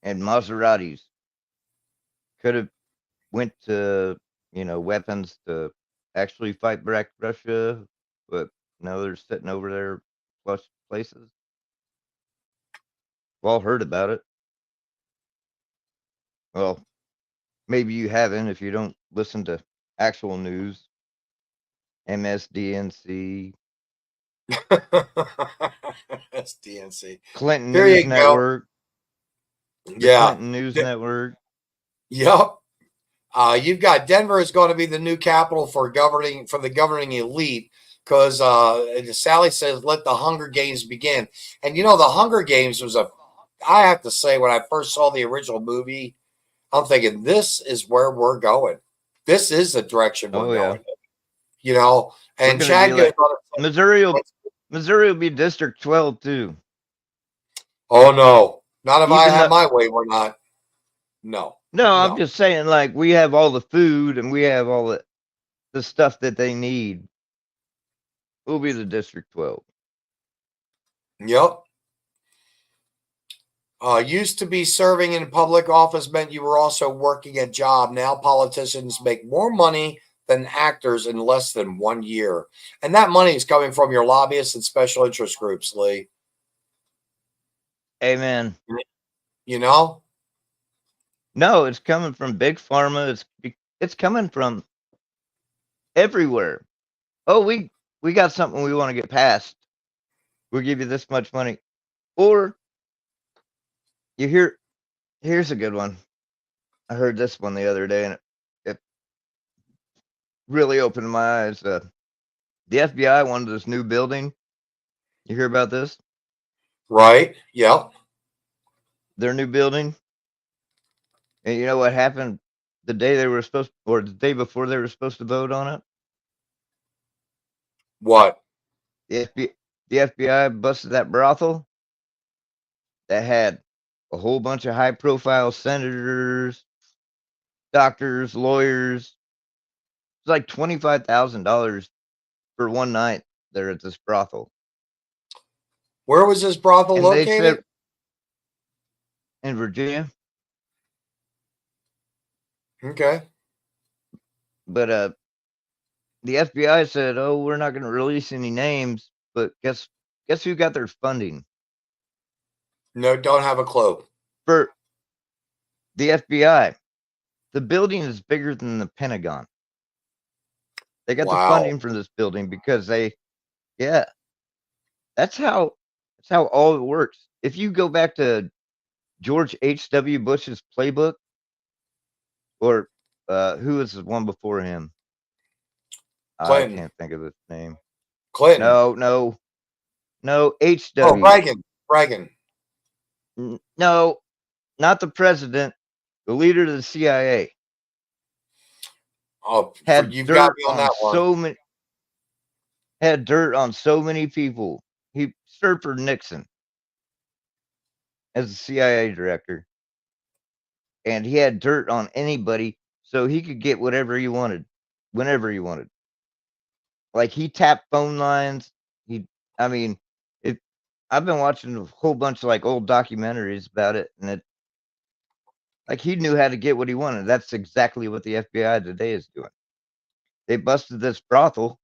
and Maseratis? Could have went to, weapons to actually fight back Russia, but no, they're sitting over there plush places. We've all heard about it. Well, maybe you haven't if you don't listen to actual news. MSDNC. SDNC. Clinton News Network. Yeah. Clinton News Network. Yep. You've got Denver is going to be the new capital for the governing elite because Sally says, let the Hunger Games begin. And the Hunger Games I have to say, when I first saw the original movie, I'm thinking, this is where we're going. This is the direction we're going. And Chad goes on Missouri will be District 12 too. Oh no. Not if I have my way, we're not. No. No, I'm just saying, like, we have all the food and we have all the stuff that they need. We'll be the District 12. Yep. Used to be serving in public office meant you were also working a job. Now politicians make more money than actors in less than 1 year. And that money is coming from your lobbyists and special interest groups, Lee. Amen. No, it's coming from big pharma. It's coming from everywhere. Oh, we got something we want to get passed. We'll give you this much money. Or here's a good one. I heard this one the other day and it really opened my eyes. The FBI wanted this new building. You hear about this? Right. Yep. Their new building. And you know what happened the day the day before they were supposed to vote on it? What? The FBI busted that brothel that had a whole bunch of high profile senators, doctors, lawyers. It's like $25,000 for one night there at this brothel. Where was this brothel located? In Virginia. Okay. But the FBI said, "Oh, we're not going to release any names." But guess who got their funding? No, don't have a clue. For the FBI, the building is bigger than the Pentagon. They got the funding for this building because that's how all it works. If you go back to George H.W. Bush's playbook, or who was the one before him? Clinton. I can't think of his name. Clinton. No, H.W. Oh, Reagan. No, not the president. The leader of the CIA. Oh, you've got me on that one. Had dirt on so many people. He served for Nixon as a CIA director. And he had dirt on anybody so he could get whatever he wanted, whenever he wanted. Like he tapped phone lines. I've been watching a whole bunch of like old documentaries about it, and it like he knew how to get what he wanted. That's exactly what the FBI today is doing. They busted this brothel.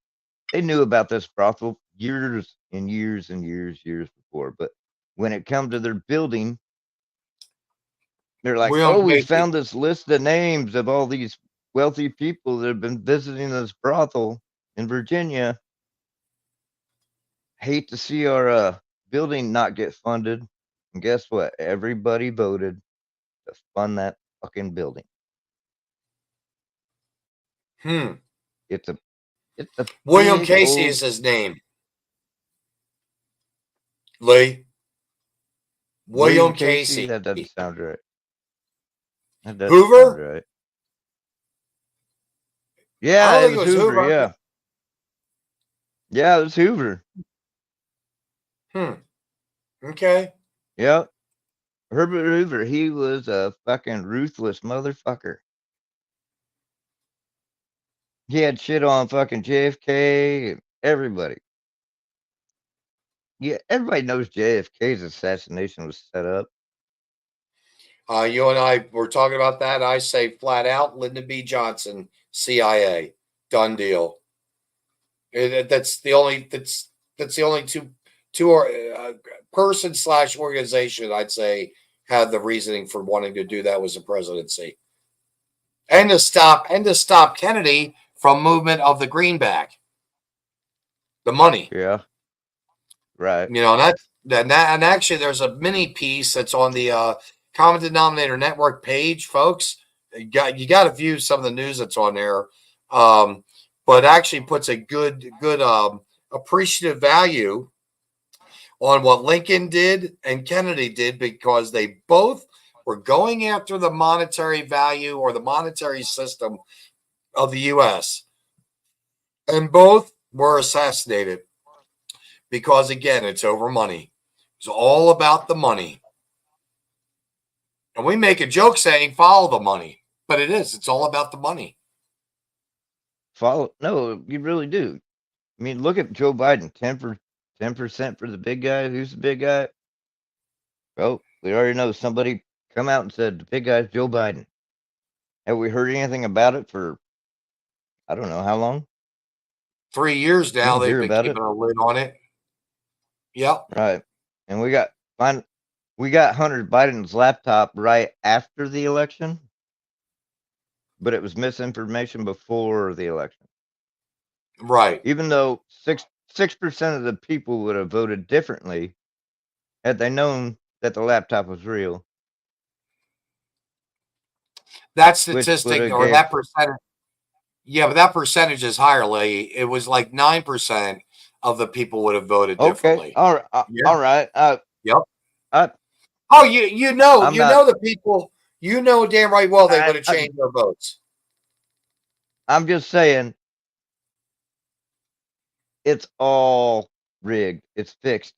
They knew about this brothel years and years and years before, but when it come to their building, they're like, William "Oh, we Casey. found this list of names of all these wealthy people that have been visiting this brothel in Virginia. Hate to see our building not get funded." And guess what? Everybody voted to fund that fucking building. It's a it's a William big Casey old is his name. Lee. William William Casey. Casey. That doesn't sound right. That doesn't sound Hoover? right. I Yeah, don't it think it was was Hoover. Hoover. Yeah, yeah, it was Hoover. Okay. Yep, Herbert Hoover. He was a fucking ruthless motherfucker. He had shit on fucking JFK and everybody. Yeah, everybody knows JFK's assassination was set up. You and I were talking about that. I say flat out, Lyndon B. Johnson, CIA, done deal. That's the only two person / organization I'd say had the reasoning for wanting to do that was the presidency, and to stop Kennedy from movement of the greenback, the money. Yeah, right. You know, and actually, there's a mini piece that's on the Common Denominator Network page, folks. You got to view some of the news that's on there, but actually puts a good appreciative value on what Lincoln did and Kennedy did, because they both were going after the monetary value or the monetary system of the U.S. and both were assassinated. Because again, it's over money. It's all about the money. And we make a joke saying follow the money, but it's all about the money. Follow? No, you really do. I mean, look at Joe Biden. 10% for the big guy. Who's the big guy? Well, we already know somebody come out and said the big guy's Joe Biden. Have we heard anything about it for I don't know how long? 3 years You now, don't they've hear been about it, keeping a lid on it. Yep. right? And we got Hunter Biden's laptop right after the election, but it was misinformation before the election. Right. Even though 6% of the people would have voted differently had they known that the laptop was real, That which would statistic have or gave that percentage, yeah, but that percentage is higher, Lee. It was like 9% of the people would have voted okay, differently. all right, Yeah. all right. Yep. I, Oh, you know, I'm not. the people, damn right well they I, would have I changed their votes. I'm just saying it's all rigged. It's fixed.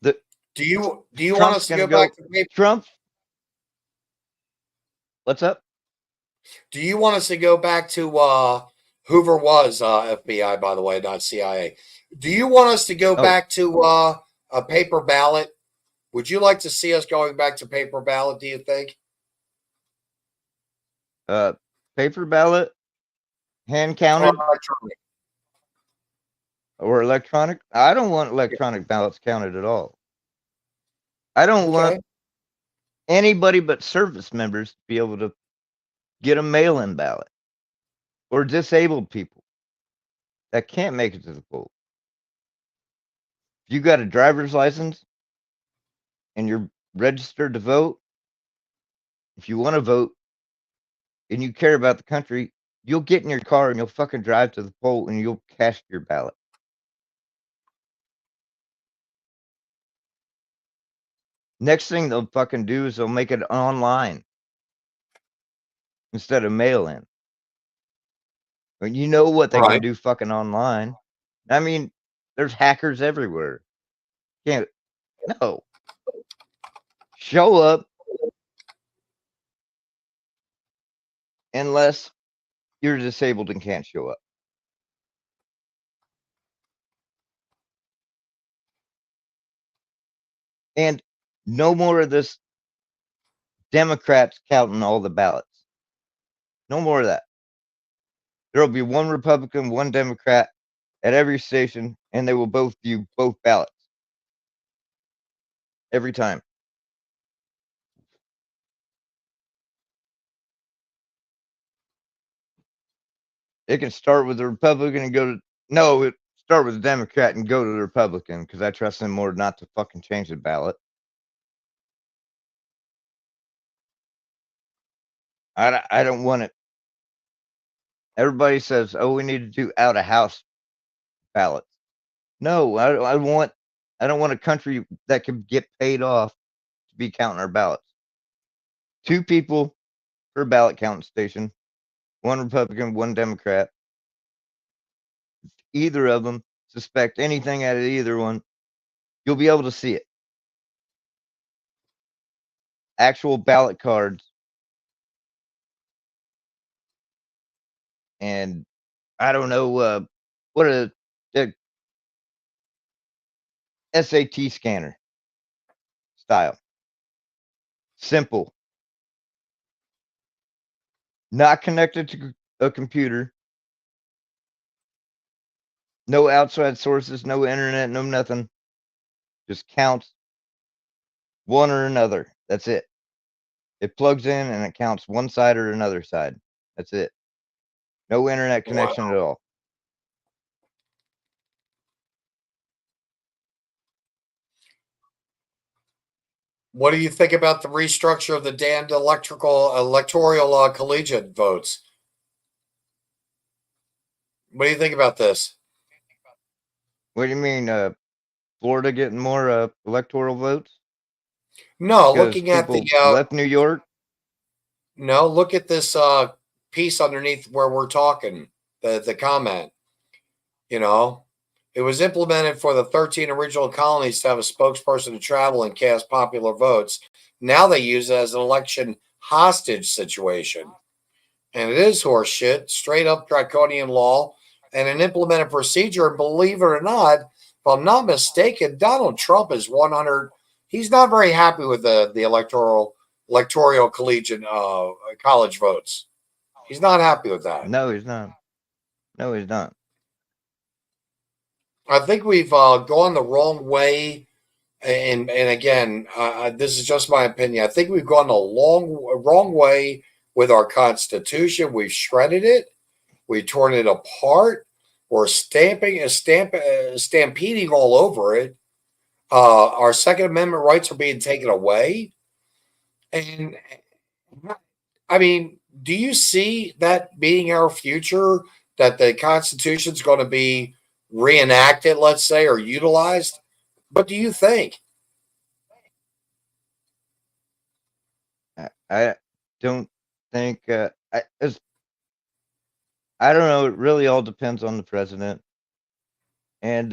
The Do you want Trump's us to gonna go go. back to paper? Trump, what's up? Do you want us to go back to Hoover was FBI, by the way, not CIA? Do you want us to go Oh, back to a paper ballot? Would you like to see us going back to paper ballot? Do you think? uh, paper ballot, hand Or counted, electronic? or electronic. I don't want electronic ballots counted at all. I don't want Okay. anybody but service members to be able to get a mail-in ballot, or disabled people that can't make it to the poll. If you got a driver's license and you're registered to vote, if you want to vote and you care about the country, you'll get in your car and you'll fucking drive to the poll and you'll cast your ballot. Next thing they'll fucking do is they'll make it online instead of mail in. But you know what they can Right. do fucking online. I mean, there's hackers everywhere. Can't no. Show up unless you're disabled and can't show up. And no more of this Democrats counting all the ballots. No more of that. There will be one Republican, one Democrat at every station, and they will both view both ballots every time. It can start with the Republican and go to start with the Democrat and go to the Republican because I trust them more not to fucking change the ballot. I don't want it. Everybody says, "Oh, we need to do out of house ballots." No, I don't want a country that can get paid off to be counting our ballots. 2 people per ballot counting station, 1 Republican, 1 Democrat. If either of them suspect anything out of either one, you'll be able to see it. Actual ballot cards. And I don't know what a SAT scanner style. Simple. Not connected to a computer. No outside sources, no internet, no nothing. Just counts one or another. That's it. It plugs in and it counts one side or another side. That's it. No internet connection at all. What do you think about the restructure of the damned electoral collegiate votes? What do you think about this? What do you mean, Florida getting more electoral votes? No, Because looking at the people left New York. no, look at this piece underneath where we're talking, the comment. You know, it was implemented for the 13 original colonies to have a spokesperson to travel and cast popular votes. Now they use it as an election hostage situation. And it is horseshit, straight up draconian law, and an implemented procedure. And believe it or not, if I'm not mistaken, Donald Trump is 100. He's not very happy with the electoral collegiate college votes. He's not happy with that. No, he's not. No, he's not. I think we've gone the wrong way, and again, this is just my opinion. I think we've gone the wrong way with our Constitution. We've shredded it. We've torn it apart. We're stampeding all over it. Our Second Amendment rights are being taken away, and I mean, do you see that being our future? That the Constitution is going to be reenacted, let's say, or utilized? What do you think? I don't think. I don't know. It really all depends on the president and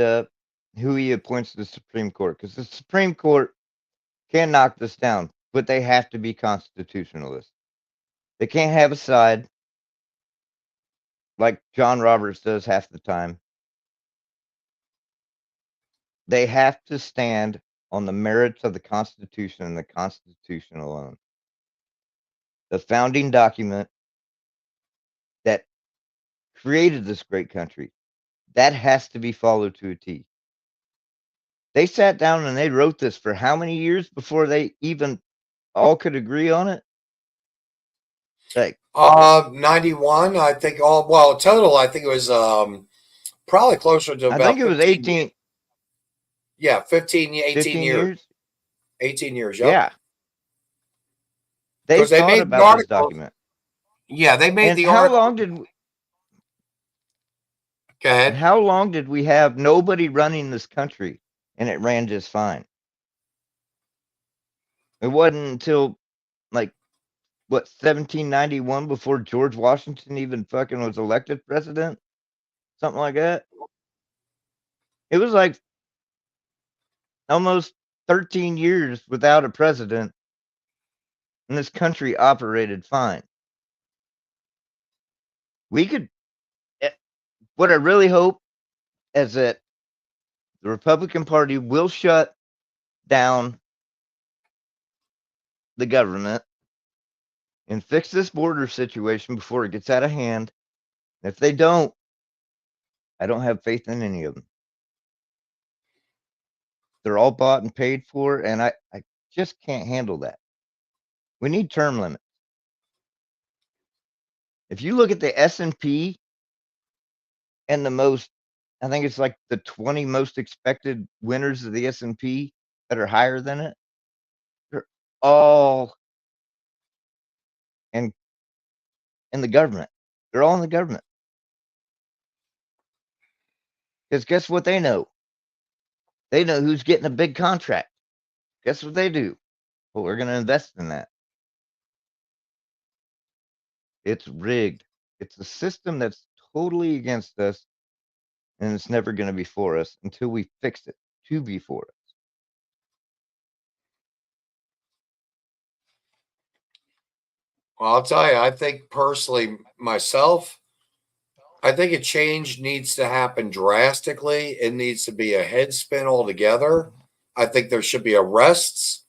who he appoints to the Supreme Court. Because the Supreme Court can knock this down, but they have to be constitutionalists. They can't have a side like John Roberts does half the time. They have to stand on the merits of the Constitution and the Constitution alone. The founding document that created this great country, that has to be followed to a T. They sat down and they wrote this for how many years before they even all could agree on it? Like 91, I think. All well, total, I think it was probably closer to I about think it was 15. 18. Yeah, 15, 18 15 years. years. 18 years. Yep. Yeah. They 'Cause they thought made the about this article. document. Yeah, they made And the how article. long did Go and ahead. how long did we have nobody running this country and it ran just fine? It wasn't until like what 1791 before George Washington even fucking was elected president, something like that. It was like almost 13 years without a president, and this country operated fine. We could. What I really hope is that the Republican Party will shut down the government and fix this border situation before it gets out of hand. If they don't, I don't have faith in any of them. They're all bought and paid for, and I just can't handle that. We need term limits. If you look at the S&P and the most, I think it's like the 20 most expected winners of the S&P that are higher than it, they're all in the government. They're all in the government. Because guess what they know? They know who's getting a big contract. Guess what they do? Well, we're going to invest in that. It's rigged. It's a system that's totally against us, and it's never going to be for us until we fix it to be for us. Well, I'll tell you, I think personally, myself, I think a change needs to happen drastically. It needs to be a head spin altogether. I think there should be arrests.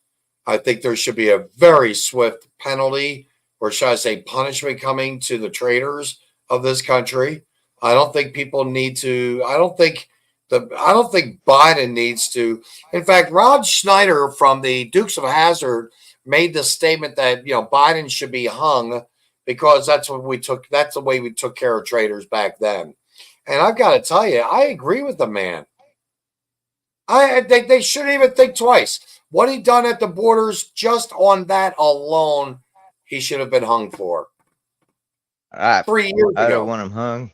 I think there should be a very swift penalty, or should I say punishment, coming to the traitors of this country. I don't think people need to. I don't think Biden needs to. In fact, Rob Schneider from the Dukes of Hazzard made the statement that Biden should be hung because that's what we took. That's the way we took care of traitors back then. And I've got to tell you, I agree with the man. I think they shouldn't even think twice. What he done at the borders, just on that alone, he should have been hung for. 3 years ago. I don't want him hung.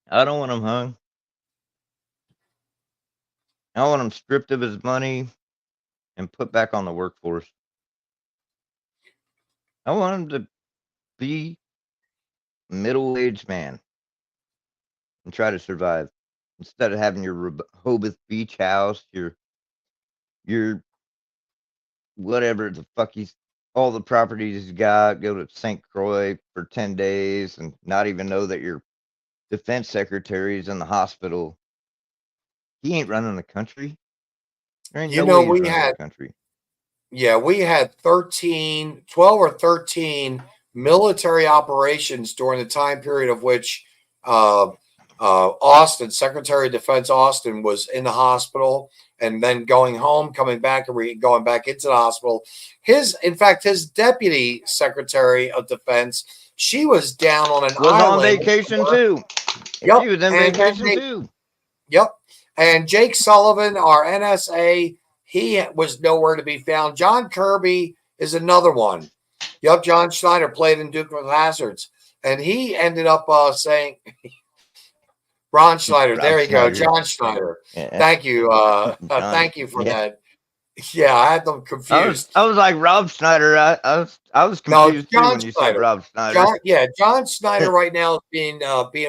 I don't want him hung. I want him stripped of his money and put back on the workforce. I want him to be a middle-aged man and try to survive instead of having your Rehoboth Beach house, your whatever the fuck all the properties he's got, go to St. Croix for 10 days and not even know that your defense secretary is in the hospital. He ain't running the country. There ain't no way he's running the country. Yeah, we had 12 or 13 military operations during the time period of which Austin, Secretary of Defense Austin, was in the hospital and then going home, coming back, and going back into the hospital. In fact, his deputy Secretary of Defense, she was down on an island. On vacation too. Yep. She was in vacation too. Yep. And Jake Sullivan, our NSA, he was nowhere to be found. John Kirby is another one. Yep, John Schneider played in Duke of Hazards. And he ended up saying, Ron Schneider, there you go, John Schneider. Yeah. Thank you. Thank you for that. Yeah, I had them confused. I was like, Rob Schneider. I was confused too when you said Rob Schneider. John Schneider right now is being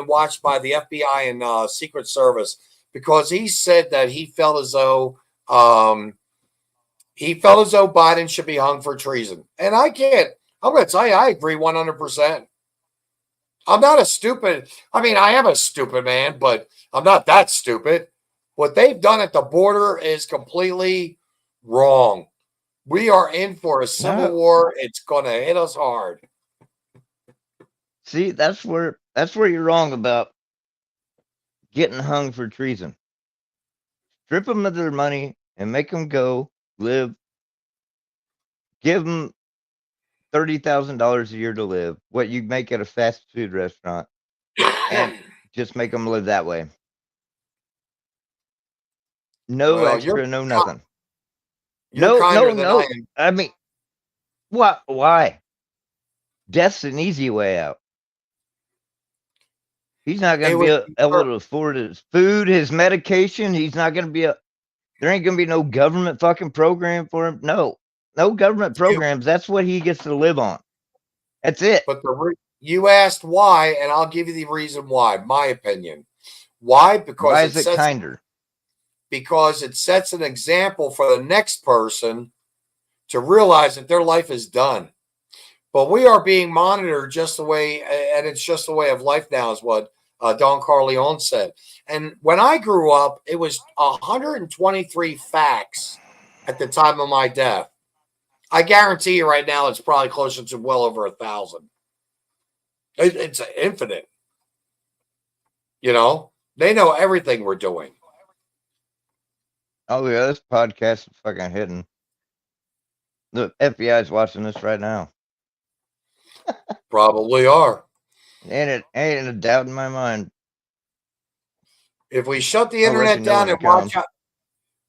watched by the FBI and Secret Service because he said that he felt as though Biden should be hung for treason. And I'm going to tell you, I agree 100%. I'm not a stupid. I mean, I am a stupid man, but I'm not that stupid. What they've done at the border is completely wrong. We are in for a civil war. It's going to hit us hard. See, that's where you're wrong about getting hung for treason. Strip them of their money and make them go live. Give them $30,000 a year to live, what you make at a fast food restaurant, and just make them live that way. No extra, no nothing. No. I mean, what? Why? Death's an easy way out. He's not going to be able to afford his food, his medication. He's not going to be there ain't going to be no government fucking program for him. No government programs. That's what he gets to live on. That's it. But you asked why, and I'll give you the reason why. My opinion. Why? Because why is it kinder? Because it sets an example for the next person to realize that their life is done. But we are being monitored just the way, and it's just the way of life now, is what Don Corleone said. And when I grew up, it was 123 facts at the time of my death. I guarantee you right now it's probably closer to well over 1,000. It's infinite. You know, they know everything we're doing. Oh yeah, this podcast is fucking hidden. The FBI's watching this right now. Probably are. Ain't a doubt in my mind. If we shut the I'll let internet you know down when and it comes. watch out,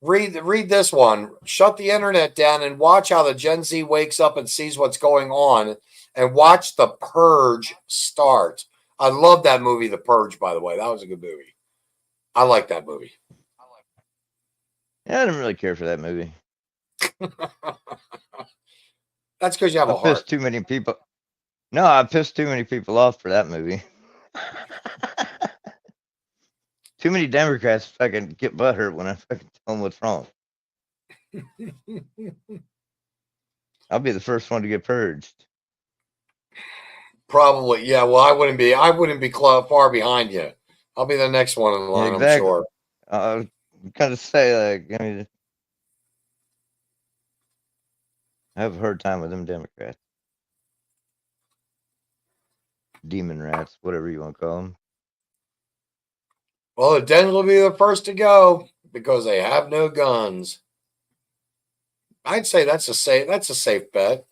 read this one. Shut the internet down and watch how the Gen Z wakes up and sees what's going on, and watch The Purge start. I love that movie, The Purge, by the way. That was a good movie. I like that movie. Yeah, I didn't really care for that movie. That's because you have I a heart. pissed too many people. No, I pissed too many people off for that movie. Too many Democrats fucking get butthurt when I fucking tell them what's wrong. I'll be the first one to get purged. Probably, yeah. Well, I wouldn't be far behind you. I'll be the next one in line, Yeah, exactly. I'm sure. I was gonna say, like, I mean, I have a hard time with them Democrats. Demon rats, whatever you want to call them. Well, the Dens will be the first to go because they have no guns. I'd say that's a safe bet.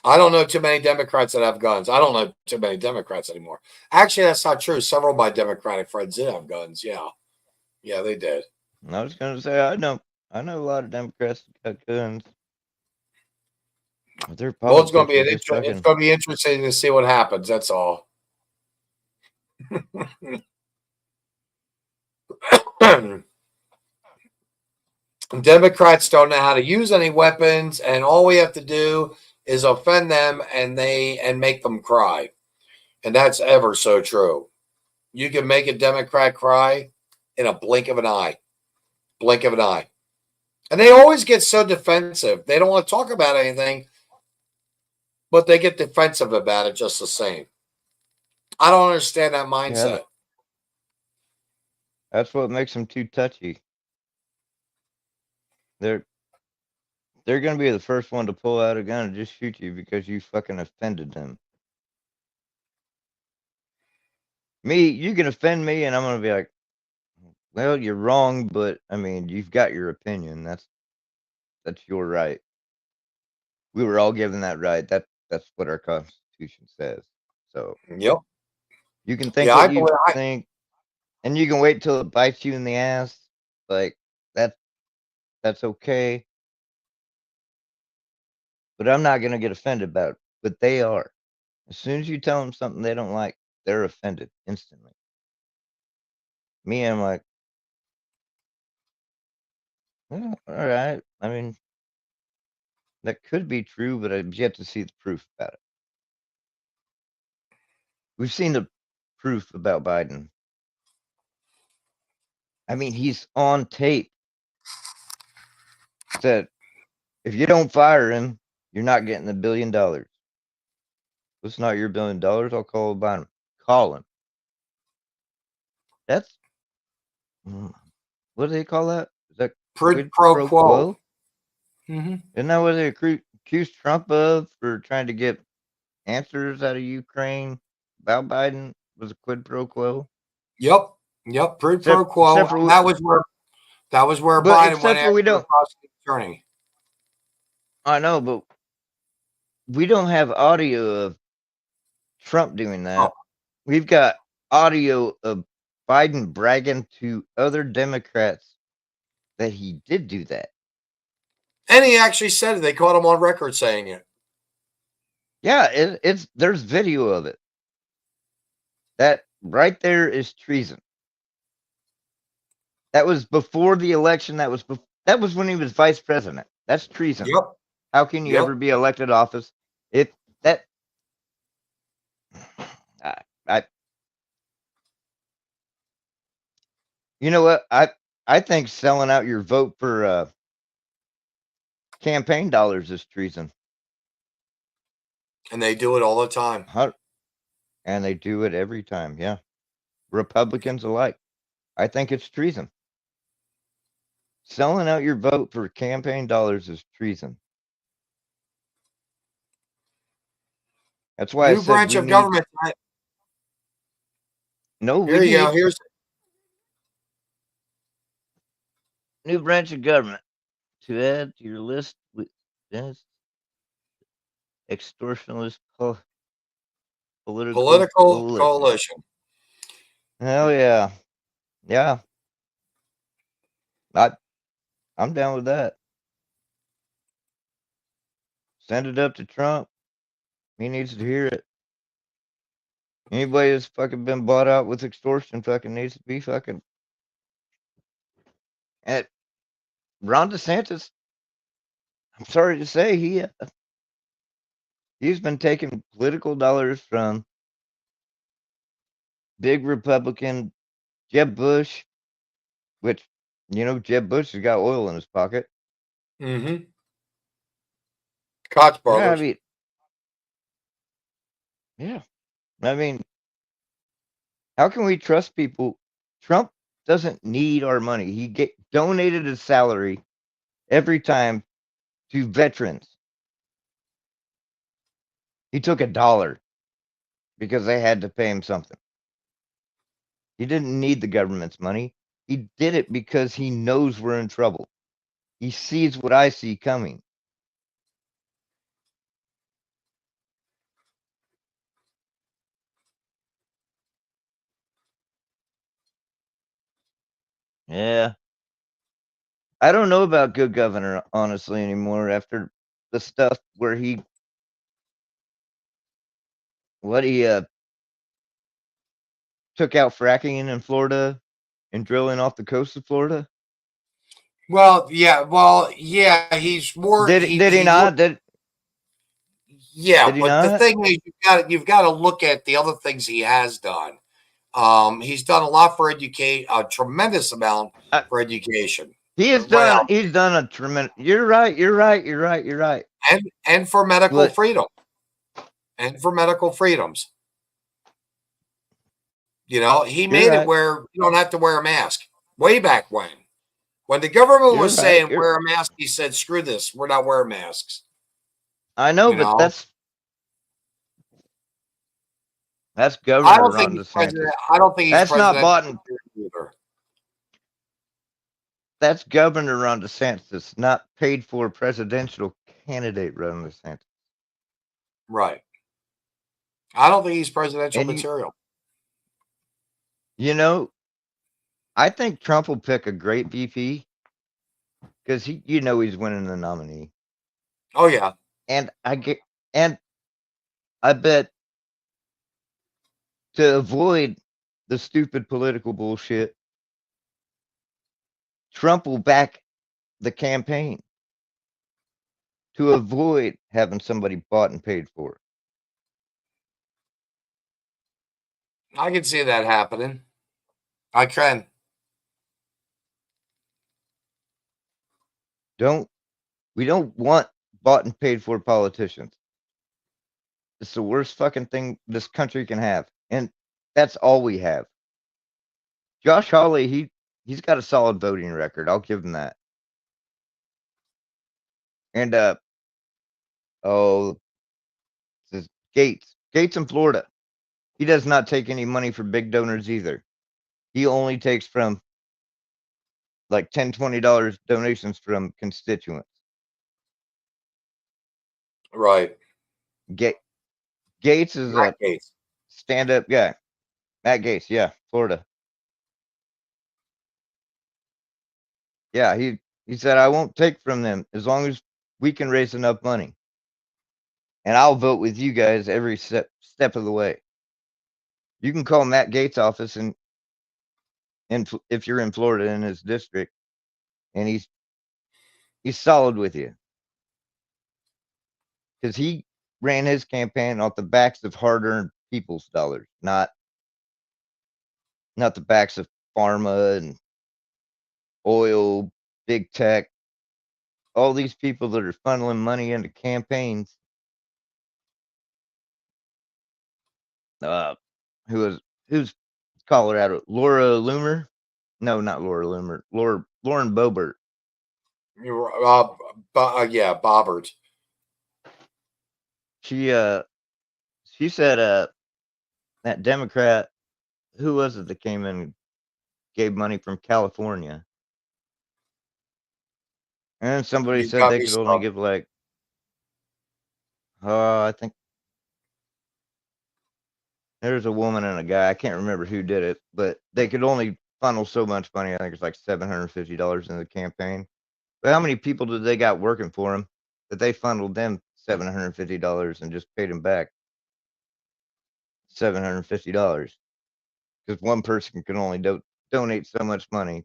I don't know too many Democrats that have guns. I don't know too many Democrats anymore. Actually, that's not true. Several of my Democratic friends did have guns. Yeah. Yeah, they did. I was gonna say, I know a lot of Democrats that got guns. Their Well, it's going politics to be is just it's going to be interesting to see what happens. That's all. Democrats don't know how to use any weapons, and all we have to do is offend them and make them cry. And that's ever so true. You can make a Democrat cry in a blink of an eye. Blink of an eye. And they always get so defensive. They don't want to talk about anything, but they get defensive about it just the same. I don't understand that mindset. Yeah, that's what makes them too touchy. They're gonna be the first one to pull out a gun and just shoot you because you fucking offended them. Me, you can offend me, and I'm gonna be like, well, you're wrong, but I mean, you've got your opinion. That's your right. We were all given that right. That's what our Constitution says. So Yep. you can think Yeah, what you think, and you can wait till it bites you in the ass. Like that's okay. But I'm not gonna get offended about it. But they are. As soon as you tell them something they don't like, they're offended instantly. Me, I'm like, well, all right. I mean, that could be true, but I've yet to see the proof about it. We've seen the proof about Biden. I mean, he's on tape. Said, if you don't fire him, you're not getting $1 billion. It's not your $1 billion. I'll call Biden. Call him. That's what do they call that? Is that quid pro quo? Mm-hmm. Isn't that what they accused Trump of for trying to get answers out of Ukraine about Biden? Was a quid pro quo? Yep. Quid pro quo. That was where Biden went after the prosecuting attorney. I know, but we don't have audio of Trump doing that. Oh. We've got audio of Biden bragging to other Democrats that he did do that. And he actually said it. They caught him on record saying it. Yeah, there's video of it. That right there is treason. That was before the election. That was when he was vice president. That's treason. Yep. How can you ever be elected office if that? You know what? I think selling out your vote for campaign dollars is treason. And they do it all the time. And they do it every time. Yeah, Republicans alike. I think it's treason. Selling out your vote for campaign dollars is treason. That's why I New said branch we of need government. no. Here We you go. need Here's new branch of government to add to your list with this extortionist political political coalition. coalition. Hell yeah, yeah. I'm down with that. Send it up to Trump. He needs to hear it. Anybody that's fucking been bought out with extortion fucking needs to be fucking. And Ron DeSantis, I'm sorry to say, he's been taking political dollars from big Republican Jeb Bush, which Jeb Bush has got oil in his pocket. Mm-hmm. Koch Yeah, I brothers. mean, yeah, I mean, how can we trust people? Trump doesn't need our money. He donated his salary every time to veterans. He took $1 because they had to pay him something. He didn't need the government's money. He did it because he knows we're in trouble. He sees what I see coming. Yeah. I don't know about good governor, honestly, anymore after the stuff where he took out fracking in Florida and drilling off the coast of Florida. Well, yeah. He's more. Did he He look. not? Did Yeah, he but the not? thing is, you've got to look at the other things he has done. He's done a lot for educate, a tremendous amount for education. He has Right done. out, He's done a tremendous. You're right. You're right. You're right. You're right. and for medical But freedom, and for medical freedoms. He you're made it right. where you don't have to wear a mask. Way back when the government You're was right. saying wear a mask, he said, "Screw this, we're not wearing masks." I know, You but know, that's I Governor don't think Ron he's DeSantis. president. I don't think he's That's not presidential bought. either. That's Governor Ron DeSantis, not paid for presidential candidate Ron DeSantis. Right. I don't think he's presidential And material. you know, I think Trump will pick a great VP because he's winning the nominee. Oh yeah. And and I bet to avoid the stupid political bullshit, Trump will back the campaign to avoid having somebody bought and paid for. I can see that happening. I can. We don't want bought and paid for politicians. It's the worst fucking thing this country can have. And that's all we have. Josh Hawley, he's got a solid voting record. I'll give him that. And oh, this is Gates in Florida. He does not take any money from big donors either. He only takes from like $10, $20 donations from constituents. Right. Gates is a Matt Gaetz. stand-up guy. Matt Gates, yeah, Florida. Yeah, he said I won't take from them as long as we can raise enough money. And I'll vote with you guys every step of the way. You can call Matt Gates' office and if you're in Florida in his district, and he's solid with you because he ran his campaign off the backs of hard-earned people's dollars, not the backs of pharma and oil, big tech, all these people that are funneling money into campaigns. Who's Colorado? Laura Loomer? No, not Laura Loomer. Lauren Boebert. Yeah, Bobbert. She said that Democrat, who was it that came in and gave money from California? And then somebody You said got they me could only stumped. give like I think there's a woman and a guy. I can't remember who did it, but they could only funnel so much money. I think it's like $750 in the campaign. But how many people did they got working for them that they funneled them $750 and just paid them back $750? Because one person can only donate so much money.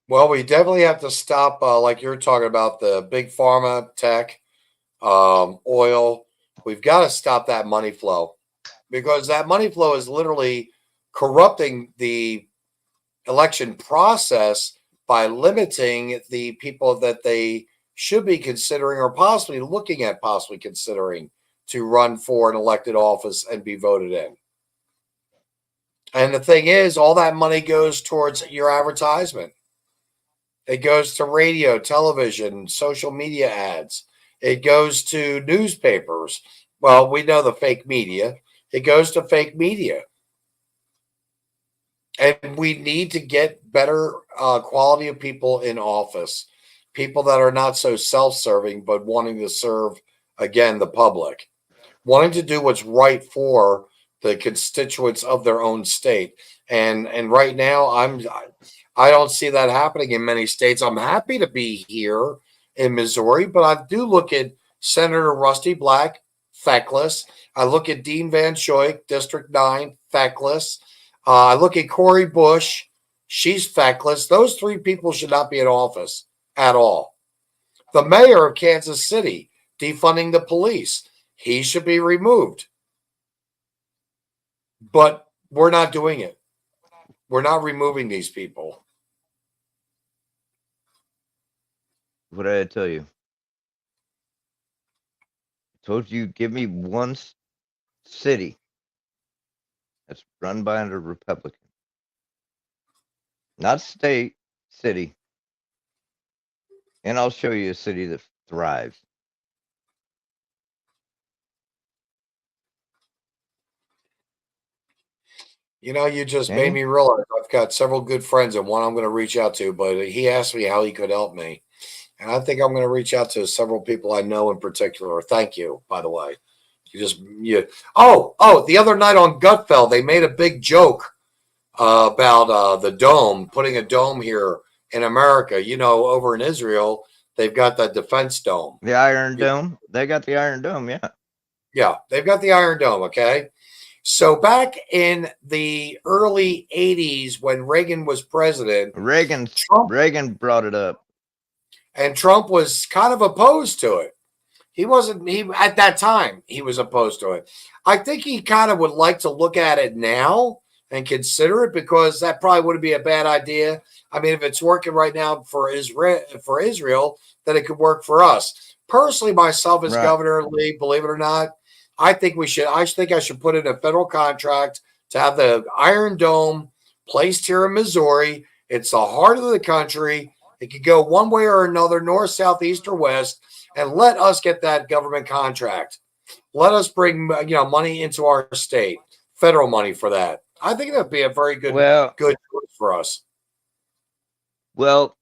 Well, we definitely have to stop, like you're talking about, the big pharma, tech, oil. We've got to stop that money flow because that money flow is literally corrupting the election process by limiting the people that they should be considering or possibly looking at possibly considering to run for an elected office and be voted in. And the thing is, all that money goes towards your advertisement. It goes to radio, television, social media ads. It goes to newspapers. Well, we know the fake media. It goes to fake media. And we need to get better quality of people in office, people that are not so self-serving, but wanting to serve, again, the public, wanting to do what's right for the constituents of their own state. And right now, I don't see that happening in many states. I'm happy to be here in Missouri, but I do look at Senator Rusty Black, feckless. I look at Dean Van Schoik, District 9, feckless. I look at Cori Bush. She's feckless. Those three people should not be in office at all. The mayor of Kansas City, defunding the police. He should be removed. But we're not doing it. We're not removing these people. What did I tell you? I told you, give me one city that's run by a Republican. Not state, city. And I'll show you a city that thrives. You know, you just Can made you? me realize I've got several good friends and one I'm going to reach out to, but he asked me how he could help me. And I think I'm going to reach out to several people I know in particular. Thank you, by the way. The other night on Gutfeld, they made a big joke about the dome, putting a dome here in America. You know, over in Israel, they've got the defense dome. The Iron Dome? They got the Iron Dome, yeah. Yeah, they've got the Iron Dome, okay? So back in the early 80s when Reagan was president, Reagan brought it up. And Trump was kind of opposed to it. He at that time, he was opposed to it. I think he kind of would like to look at it now and consider it because that probably wouldn't be a bad idea. I mean, if it's working right now for Israel, then it could work for us. Personally, myself as governor, Lee, believe it or not, I think I should put in a federal contract to have the Iron Dome placed here in Missouri. It's the heart of the country. It could go one way or another, north, south, east, or west, and let us get that government contract. Let us bring money into our state, federal money for that. I think that'd be a very good choice for us. Well,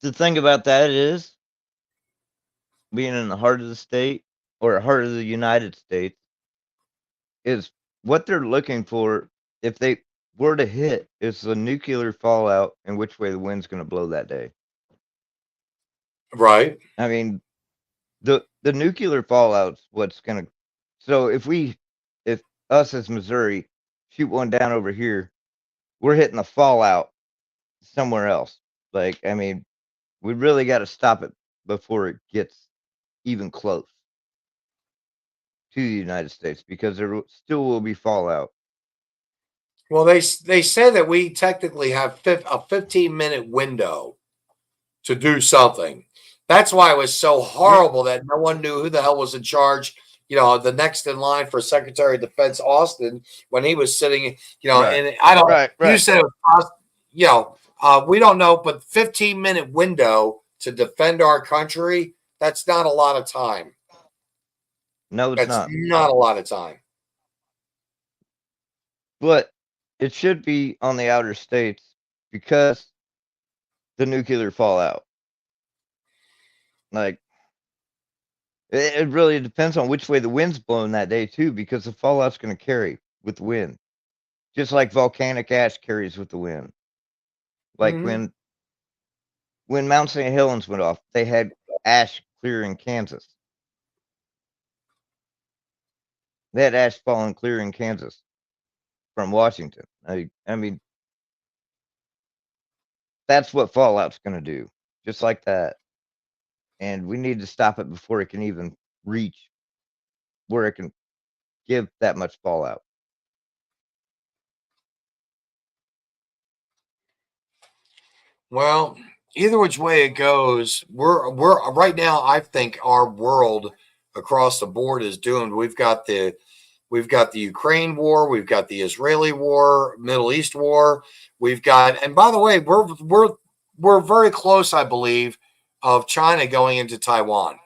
the thing about that is being in the heart of the state or heart of the United States is what they're looking for if they were to hit is the nuclear fallout and which way the wind's going to blow that day. Right. I mean, the nuclear fallout's what's going to. So if us as Missouri shoot one down over here, we're hitting the fallout somewhere else. Like, I mean, we really got to stop it before it gets even close to the United States because there still will be fallout. Well, they say that we technically have a 15-minute window to do something. That's why it was so horrible that no one knew who the hell was in charge. The next in line for Secretary of Defense Austin when he was sitting. And I don't. You said it was we don't know, but 15-minute window to defend our country, that's not a lot of time. No, it's That's not. not a lot of time. But it should be on the outer states because the nuclear fallout. Like, it really depends on which way the wind's blowing that day, too, because the fallout's going to carry with the wind. Just like volcanic ash carries with the wind. Like Mhm. when Mount St. Helens went off, they had ash clear in Kansas. They had ash falling clear in Kansas from Washington. I mean, that's what fallout's going to do, just like that. And we need to stop it before it can even reach where it can give that much fallout. Well, either which way it goes, we're right now. I think our world across the board is doomed. We've got the Ukraine war, we've got the Israeli war, Middle East war. We've got, and by the way, we're very close, I believe, of China going into Taiwan,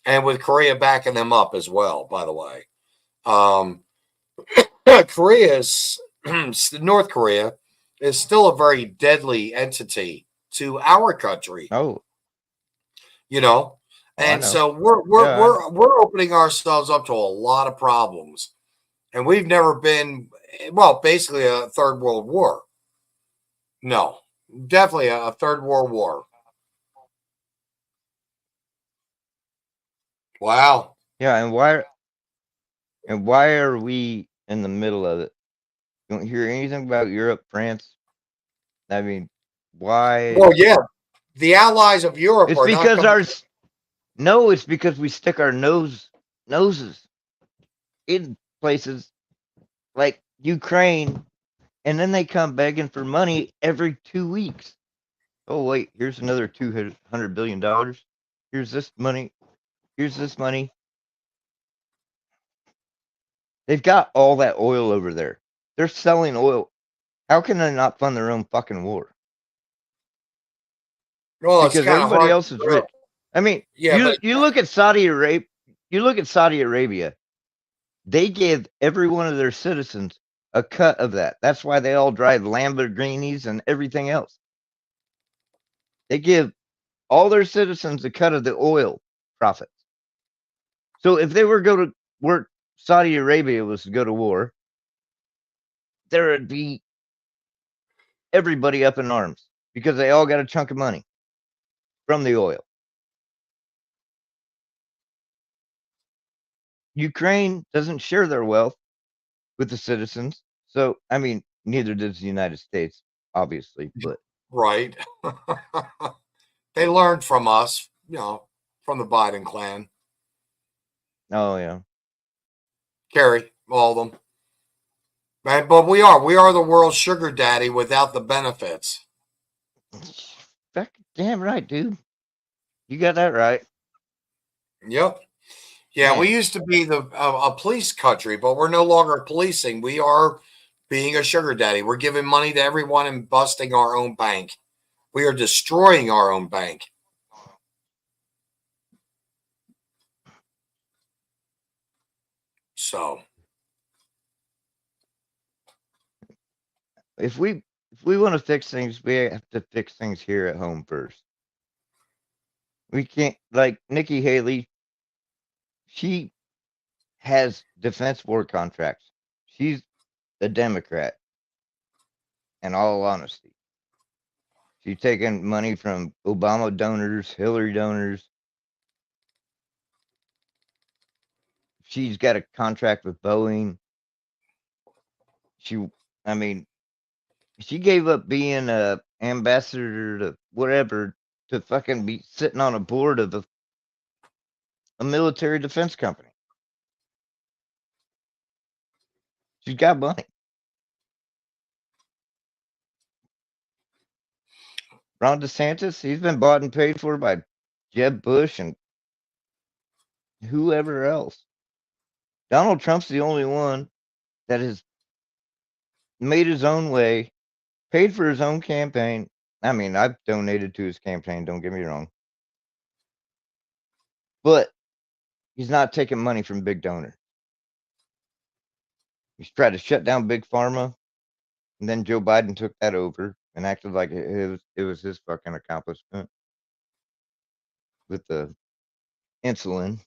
and with Korea backing them up as well. By the way, um, Korea's North Korea is still a very deadly entity to our country. Oh, You know, oh, I and know. so we're we're Yeah, we're we're opening ourselves up to a lot of problems, and we've never been, well, basically a third world war. No, definitely a third world war. Wow. yeah. And why are we in the middle of it? You don't hear anything about Europe, France. I mean, why? Well, yeah, the allies of Europe It's are not because coming. no, it's because we stick our noses in places like Ukraine, and then they come begging for money every 2 weeks. Oh wait, here's another $200 billion. Here's this money. Here's this money. They've got all that oil over there. They're selling oil. How can they not fund their own fucking war? Well, it's Because kind of everybody hard. else is rich. I mean, Yeah, you but you look at Saudi Arabia. You look at Saudi Arabia. They give every one of their citizens a cut of that. That's why they all drive Lamborghinis and everything else. They give all their citizens a cut of the oil profits. So if they were go to work, Saudi Arabia was to go to war, there would be everybody up in arms because they all got a chunk of money from the oil. Ukraine doesn't share their wealth with the citizens. So, I mean, neither does the United States, obviously, but right. They learned from us, from the Biden clan. oh yeah. Carry all of them. Right, but we are the world's sugar daddy without the benefits. Fuck, damn right, dude. You got that right. Yep. Yeah, Man, we used to be a police country, but we're no longer policing. We are being a sugar daddy. We're giving money to everyone and busting our own bank. We are destroying our own bank. So, if we want to fix things, we have to fix things here at home first. We can't like Nikki Haley, she has defense war contracts. She's a Democrat, in all honesty. She's taking money from Obama donors, Hillary donors. She's got a contract with Boeing. She, I mean, she gave up being a ambassador to whatever to fucking be sitting on a board of a military defense company. She's got money. Ron DeSantis, he's been bought and paid for by Jeb Bush and whoever else. Donald Trump's the only one that has made his own way paid for his own campaign. I mean, I've donated to his campaign, don't get me wrong. But he's not taking money from big donors. He's tried to shut down Big Pharma, and then Joe Biden took that over and acted like it was his fucking accomplishment with the insulin,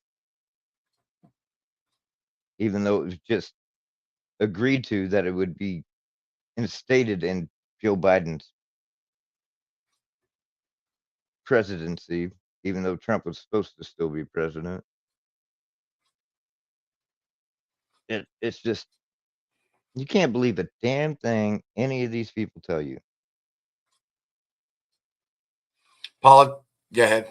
even though it was just agreed to that it would be instated in Joe Biden's presidency, even though Trump was supposed to still be president. It's just, you can't believe a damn thing any of these people tell you. Go ahead.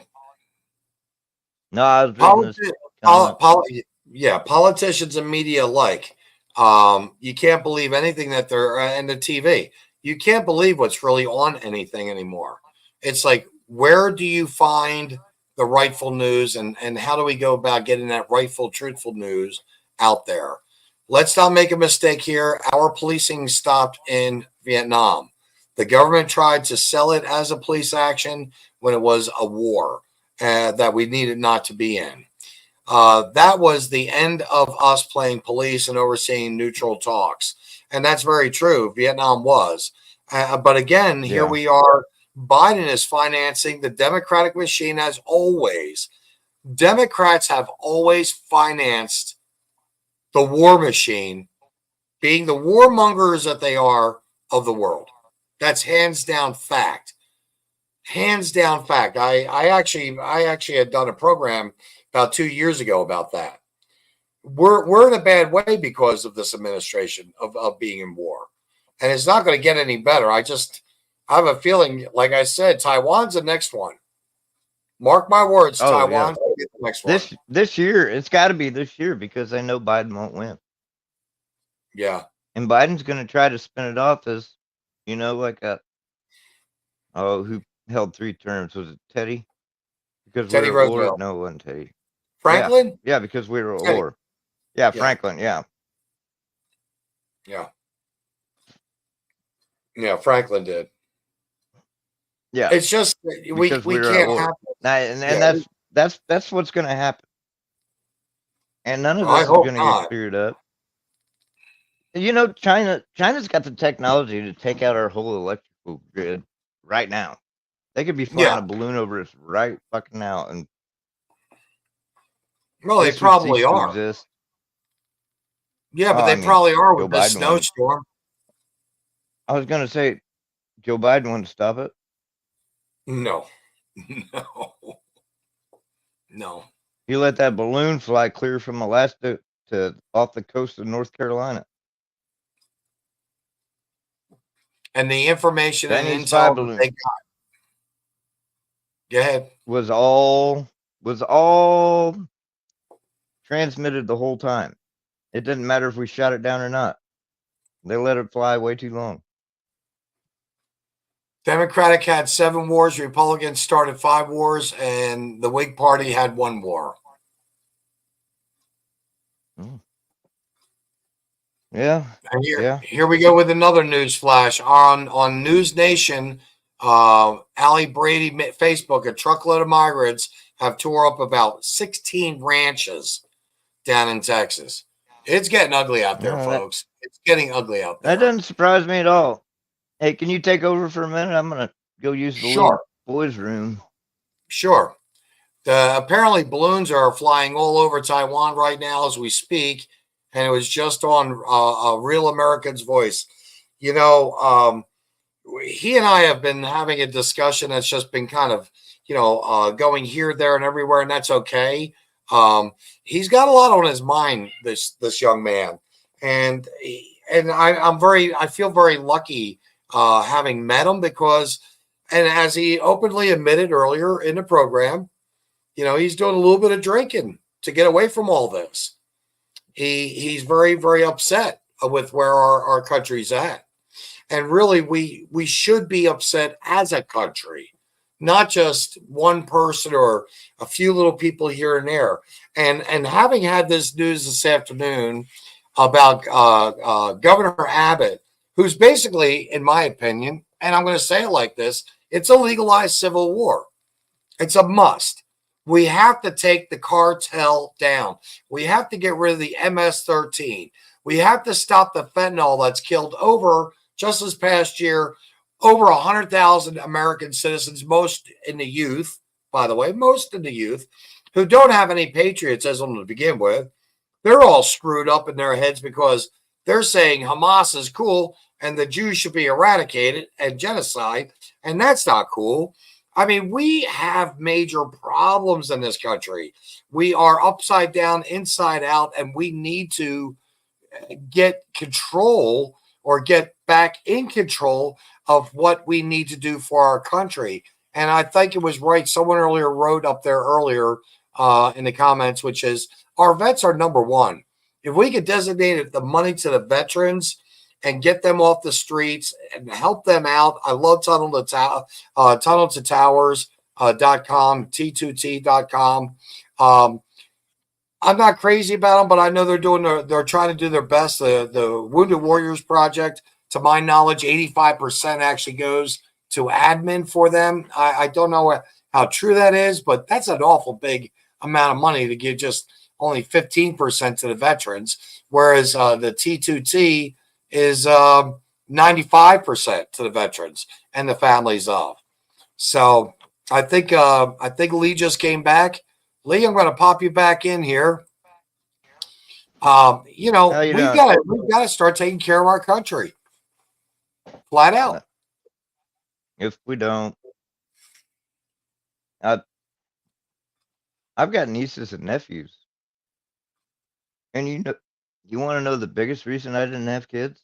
No, I was reading this comment. Yeah, politicians and media alike. You can't believe anything that they're and the TV. You can't believe what's really on anything anymore. It's like, where do you find the rightful news, and how do we go about getting that rightful, truthful news out there? Let's not make a mistake here. Our policing stopped in Vietnam. The government tried to sell it as a police action when it was a war that we needed not to be in. That was the end of us playing police and overseeing neutral talks. And that's very true. Vietnam was. But again, here we are. Biden is financing the Democratic machine as always. Democrats have always financed the war machine, being the warmongers that they are of the world. That's hands down fact. Hands down fact. I actually had done a program about 2 years ago about that. We're in a bad way because of this administration of being in war. And it's not going to get any better. I have a feeling, like I said, Taiwan's the next one. Mark my words, Taiwan's going to be the next one. This year, it's got to be this year because they know Biden won't win. Yeah. And Biden's going to try to spin it off as, like who held 3 terms? Was it Teddy? Because Teddy we were at Roosevelt. war? No, it wasn't Teddy. Franklin? Yeah, because we were at war. Yeah, Franklin, yeah. Yeah. Yeah, Franklin did. Yeah. It's just we can't have and that's what's going to happen. And none of this is going to get cleared up. China's got the technology to take out our whole electrical grid right now. They could be flying a balloon over us right fucking now, and well, they probably are. Exist. Yeah, but they probably are with this snowstorm. I was going to say, Joe Biden wanted to stop it. No. He let that balloon fly clear from Alaska to off the coast of North Carolina. And the information and intel that they got. Go ahead. Was all transmitted the whole time. It didn't matter if we shot it down or not. They let it fly way too long. Democratic had 7 wars. Republicans started 5 wars, and the Whig Party had 1 war. Yeah. And here we go with another news flash on News Nation. Ali Brady Facebook, a truckload of migrants have tore up about 16 ranches down in Texas. It's getting ugly out there, folks. It's getting ugly out there. That doesn't surprise me at all. Hey, can you take over for a minute? I'm going to go use the little boys' room. Sure. Apparently, balloons are flying all over Taiwan right now as we speak, and it was just on Real American's Voice. He and I have been having a discussion that's just been kind of, going here, there, and everywhere, and that's okay. He's got a lot on his mind, this young man, and I feel very lucky having met him because, and as he openly admitted earlier in the program, he's doing a little bit of drinking to get away from all this. He's very, very upset with where our country's at. And really, we should be upset as a country, not just one person or a few little people here and there. And having had this news this afternoon about Governor Abbott, who's basically, in my opinion, and I'm going to say it like this, it's a legalized civil war. It's a must. We have to take the cartel down. We have to get rid of the MS-13. We have to stop the fentanyl that's killed just this past year, over 100,000 American citizens, most in the youth, by the way, most in the youth, who don't have any patriotism to begin with. They're all screwed up in their heads because they're saying Hamas is cool and the Jews should be eradicated and genocide, and that's not cool. I mean, we have major problems in this country. We are upside down, inside out, and we need to get control or get back in control of what we need to do for our country. And I think it was right. Someone earlier wrote up there earlier in the comments, which is our vets are number one. If we could designate the money to the veterans and get them off the streets and help them out. I love tunnel to towers.com, T2T.com. I'm not crazy about them, but I know they're trying to do their best. The Wounded Warriors Project, to my knowledge, 85% actually goes to admin for them. I don't know how true that is, but that's an awful big amount of money to give just only 15% to the veterans, whereas the T2T is 95% to the veterans and the families of. So I think Lee just came back. Lee, I'm going to pop you back in here. We've got to start taking care of our country, flat out. If we don't, I've got nieces and nephews, and you want to know the biggest reason I didn't have kids?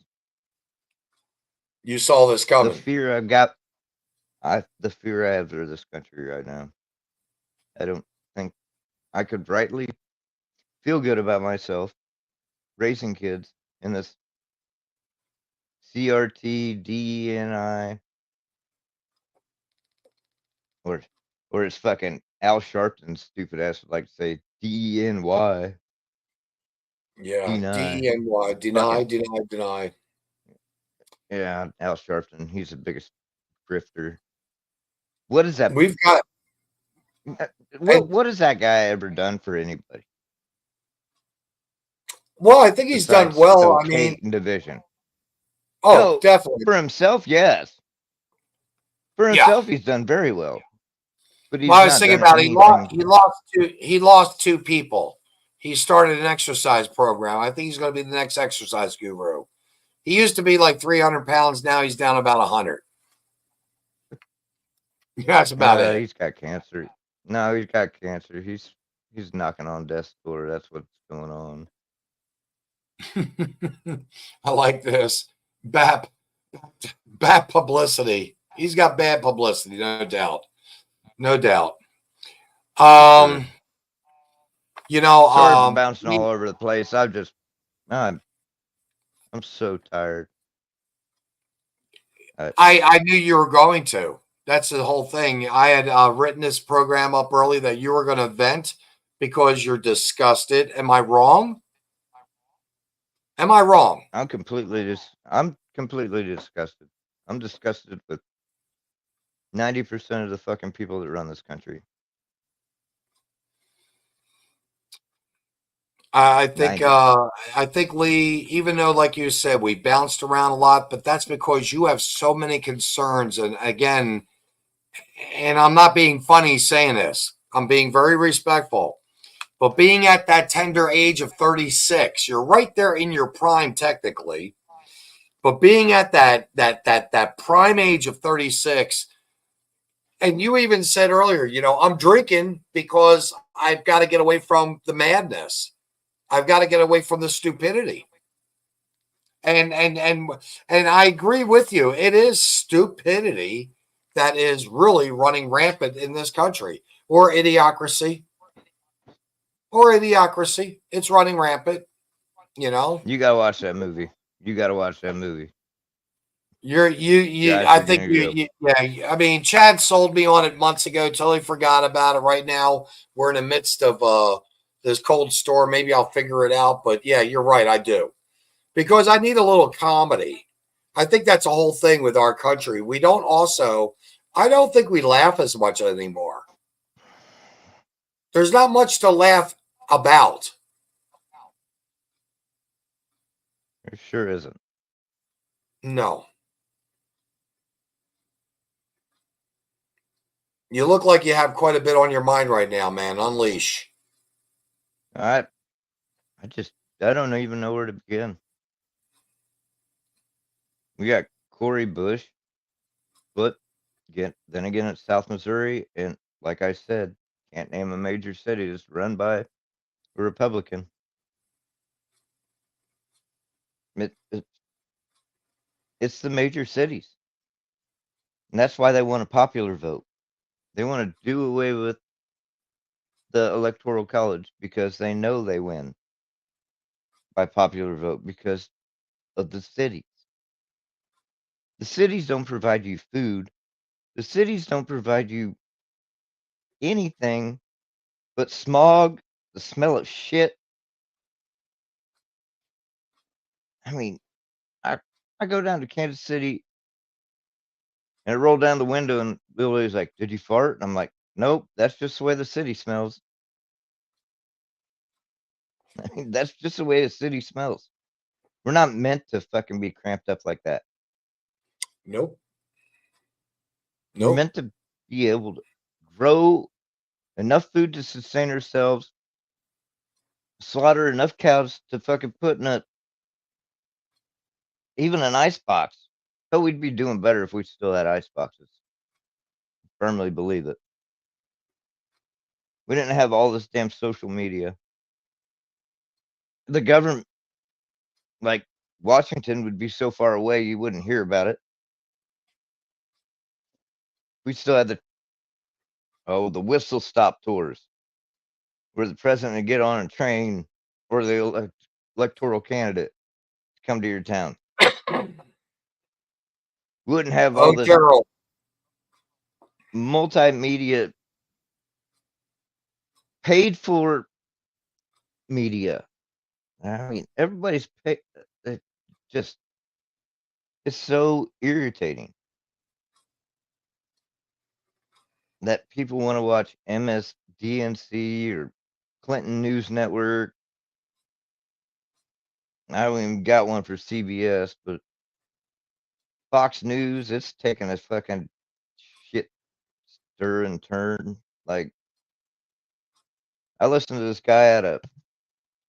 You saw this coming. The fear I have for this country right now. I don't think I could rightly feel good about myself raising kids in this CRT, DENI, or it's fucking Al Sharpton's stupid ass would like to say DENY. Yeah, DENY, deny. Yeah, Al Sharpton, he's the biggest grifter. What is that? We've got. What has that guy ever done for anybody? Well, I think he's done well. I mean, division. Oh, no, definitely for himself, yes. For himself, he's done very well. But I was thinking about he lost two people. He started an exercise program. I think he's going to be the next exercise guru. He used to be like 300 pounds. Now he's down about 100. That's about it. He's got cancer. No, he's got cancer. He's knocking on death's door. That's what's going on. I like this. Bad publicity. He's got bad publicity, no doubt. No doubt. Sorry for bouncing all over the place. I'm so tired. I knew you were going to. That's the whole thing. I had written this program up early that you were going to vent because you're disgusted. Am I wrong? Am I wrong? I'm completely disgusted. I'm disgusted with 90% of the fucking people that run this country. I think Lee, even though, like you said, we bounced around a lot, but that's because you have so many concerns. And again, and I'm not being funny saying this, I'm being very respectful. But being at that tender age of 36, you're right there in your prime technically. But being at that prime age of 36, and you even said earlier, I'm drinking because I've got to get away from the madness. I've got to get away from the stupidity. And I agree with you. It is stupidity that is really running rampant in this country, or idiocracy. It's running rampant, You gotta watch that movie. I mean, Chad sold me on it months ago. Totally forgot about it. Right now, we're in the midst of this cold storm. Maybe I'll figure it out. But yeah, you're right. I do, because I need a little comedy. I think that's a whole thing with our country. We don't also, I don't think we laugh as much anymore. There's not much to laugh about. There sure isn't. No. You look like you have quite a bit on your mind right now, man. Unleash. I don't even know where to begin. We got Corey Bush, but then again, it's South Missouri, and like I said, can't name a major city that's run by a Republican. It's the major cities, and that's why they want a popular vote. They want to do away with the electoral college because they know they win by popular vote because of the cities. The cities don't provide you food. The cities don't provide you anything but smog, the smell of shit. I mean, I go down to Kansas City and I roll down the window and Lily's like, "Did you fart?" And I'm like, "Nope, that's just the way the city smells." I mean, that's just the way the city smells. We're not meant to fucking be cramped up like that. Nope. We're meant to be able to grow enough food to sustain ourselves, slaughter enough cows to fucking put in even an ice box. But we'd be doing better if we still had ice boxes. Firmly believe it. We didn't have all this damn social media. The government, like Washington, would be so far away you wouldn't hear about it. We still had the whistle stop tours, where the president would get on a train or the electoral candidate to come to your town. Wouldn't have all this Gerald. multimedia paid for media. I mean, everybody's paid. It's so irritating that people want to watch MSDNC or Clinton News Network. I don't even got one for CBS, but Fox News, it's taking a fucking shit stir and turn. Like, I listened to this guy out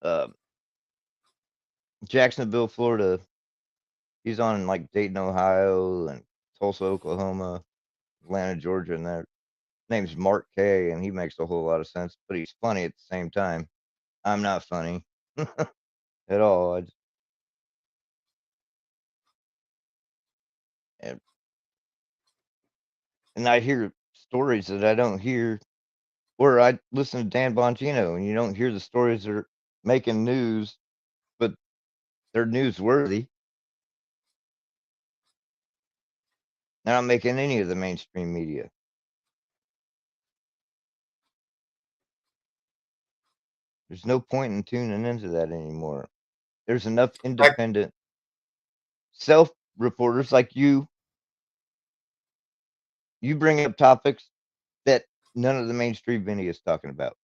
of Jacksonville, Florida. He's on like Dayton, Ohio, and Tulsa, Oklahoma, Atlanta, Georgia, and that. Name's Mark K, and he makes a whole lot of sense, but he's funny at the same time. I'm not funny at all. And I hear stories that I don't hear, or I listen to Dan Bongino, and you don't hear the stories that are making news, but they're newsworthy. They're not making any of the mainstream media. There's no point in tuning into that anymore. There's enough independent self-reporters like you. You bring up topics that none of the mainstream media is talking about.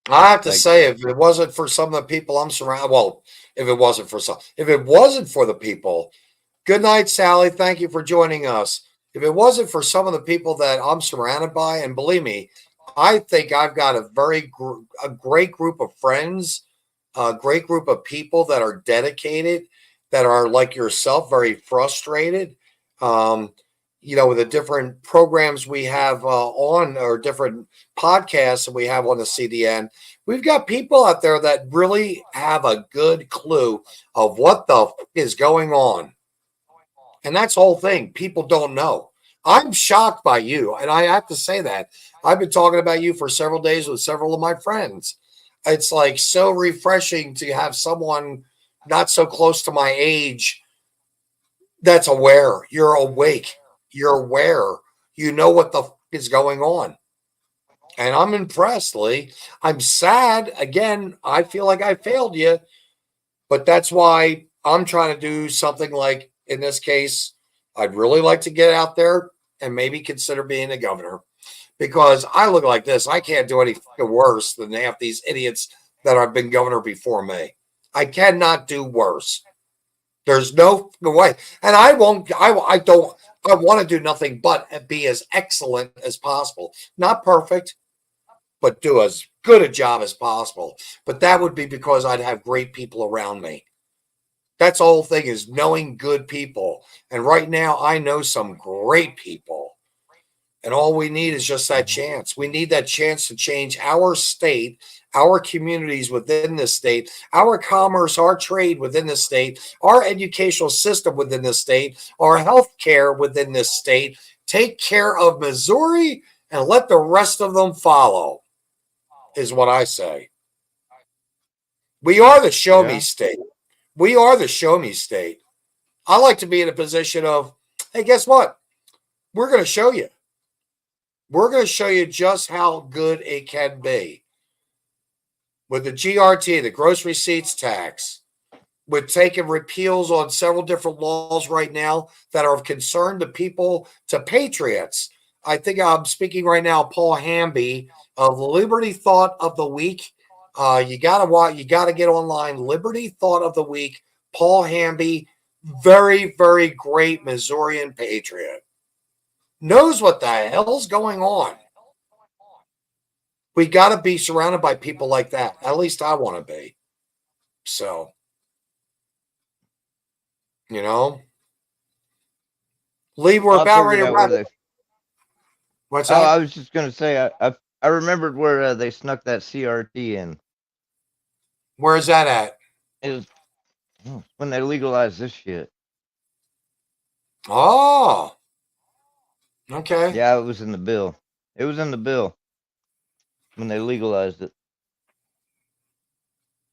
I have to say, if it wasn't for some of the people I'm surrounded, well, if it wasn't for the people, good night, Sally. Thank you for joining us. If it wasn't for some of the people that I'm surrounded by, and believe me, I think I've got a great group of friends, a great group of people that are dedicated, that are like yourself, very frustrated. With the different programs we have on, or different podcasts that we have on the CDN, we've got people out there that really have a good clue of what the is going on. And that's the whole thing. People don't know. I'm shocked by you. And I have to say that. I've been talking about you for several days with several of my friends. It's like so refreshing to have someone not so close to my age that's aware. You're awake. You're aware. You know what the is going on. And I'm impressed, Lee. I'm sad. Again, I feel like I failed you. But that's why I'm trying to do something like, in this case, I'd really like to get out there and maybe consider being a governor, because I look like this. I can't do any worse than half these idiots that have been governor before me. I cannot do worse. There's no way. And I won't, I don't, I want to do nothing but be as excellent as possible. Not perfect, but do as good a job as possible. But that would be because I'd have great people around me. That's the whole thing, is knowing good people. And right now, I know some great people. And all we need is just that chance. We need that chance to change our state, our communities within the state, our commerce, our trade within the state, our educational system within the state, our health care within this state. Take care of Missouri and let the rest of them follow, is what I say. We are the show me Yeah. state. We are the show me state. I like to be in a position of, hey, guess what? We're going to show you. We're going to show you just how good it can be. With the GRT, the gross receipts tax, with taking repeals on several different laws right now that are of concern to people, to patriots. I think I'm speaking right now, Paul Hamby of Liberty Thought of the Week. You gotta get online. Liberty Thought of the Week. Paul Hamby, very, very great Missourian patriot. Knows what the hell's going on. We got to be surrounded by people like that. At least I want to be. So, you know, Lee, we're I about ready figured to out wrap where it. they. What's Oh, I that? was just gonna say I remembered where they snuck that CRT in. Where is that at? It was when they legalized this shit. Oh, okay. Yeah, it was in the bill. It was in the bill when they legalized it.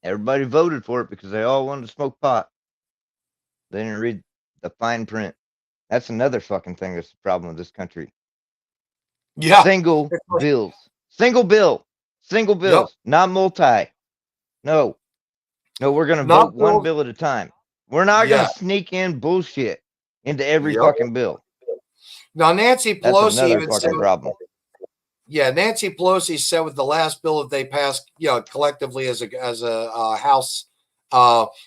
Everybody voted for it because they all wanted to smoke pot. They didn't read the fine print. That's another fucking thing that's the problem with this country. Yeah. Single bills. Single bill. Single Yep. bills. Not multi. No. No, we're gonna vote Not one Bill. bill at a time. We're not gonna Yeah. sneak in bullshit into every Yep. fucking bill. Now, Nancy That's Pelosi another even said, fucking problem. yeah, Nancy Pelosi said with the last bill that they passed, collectively as a House,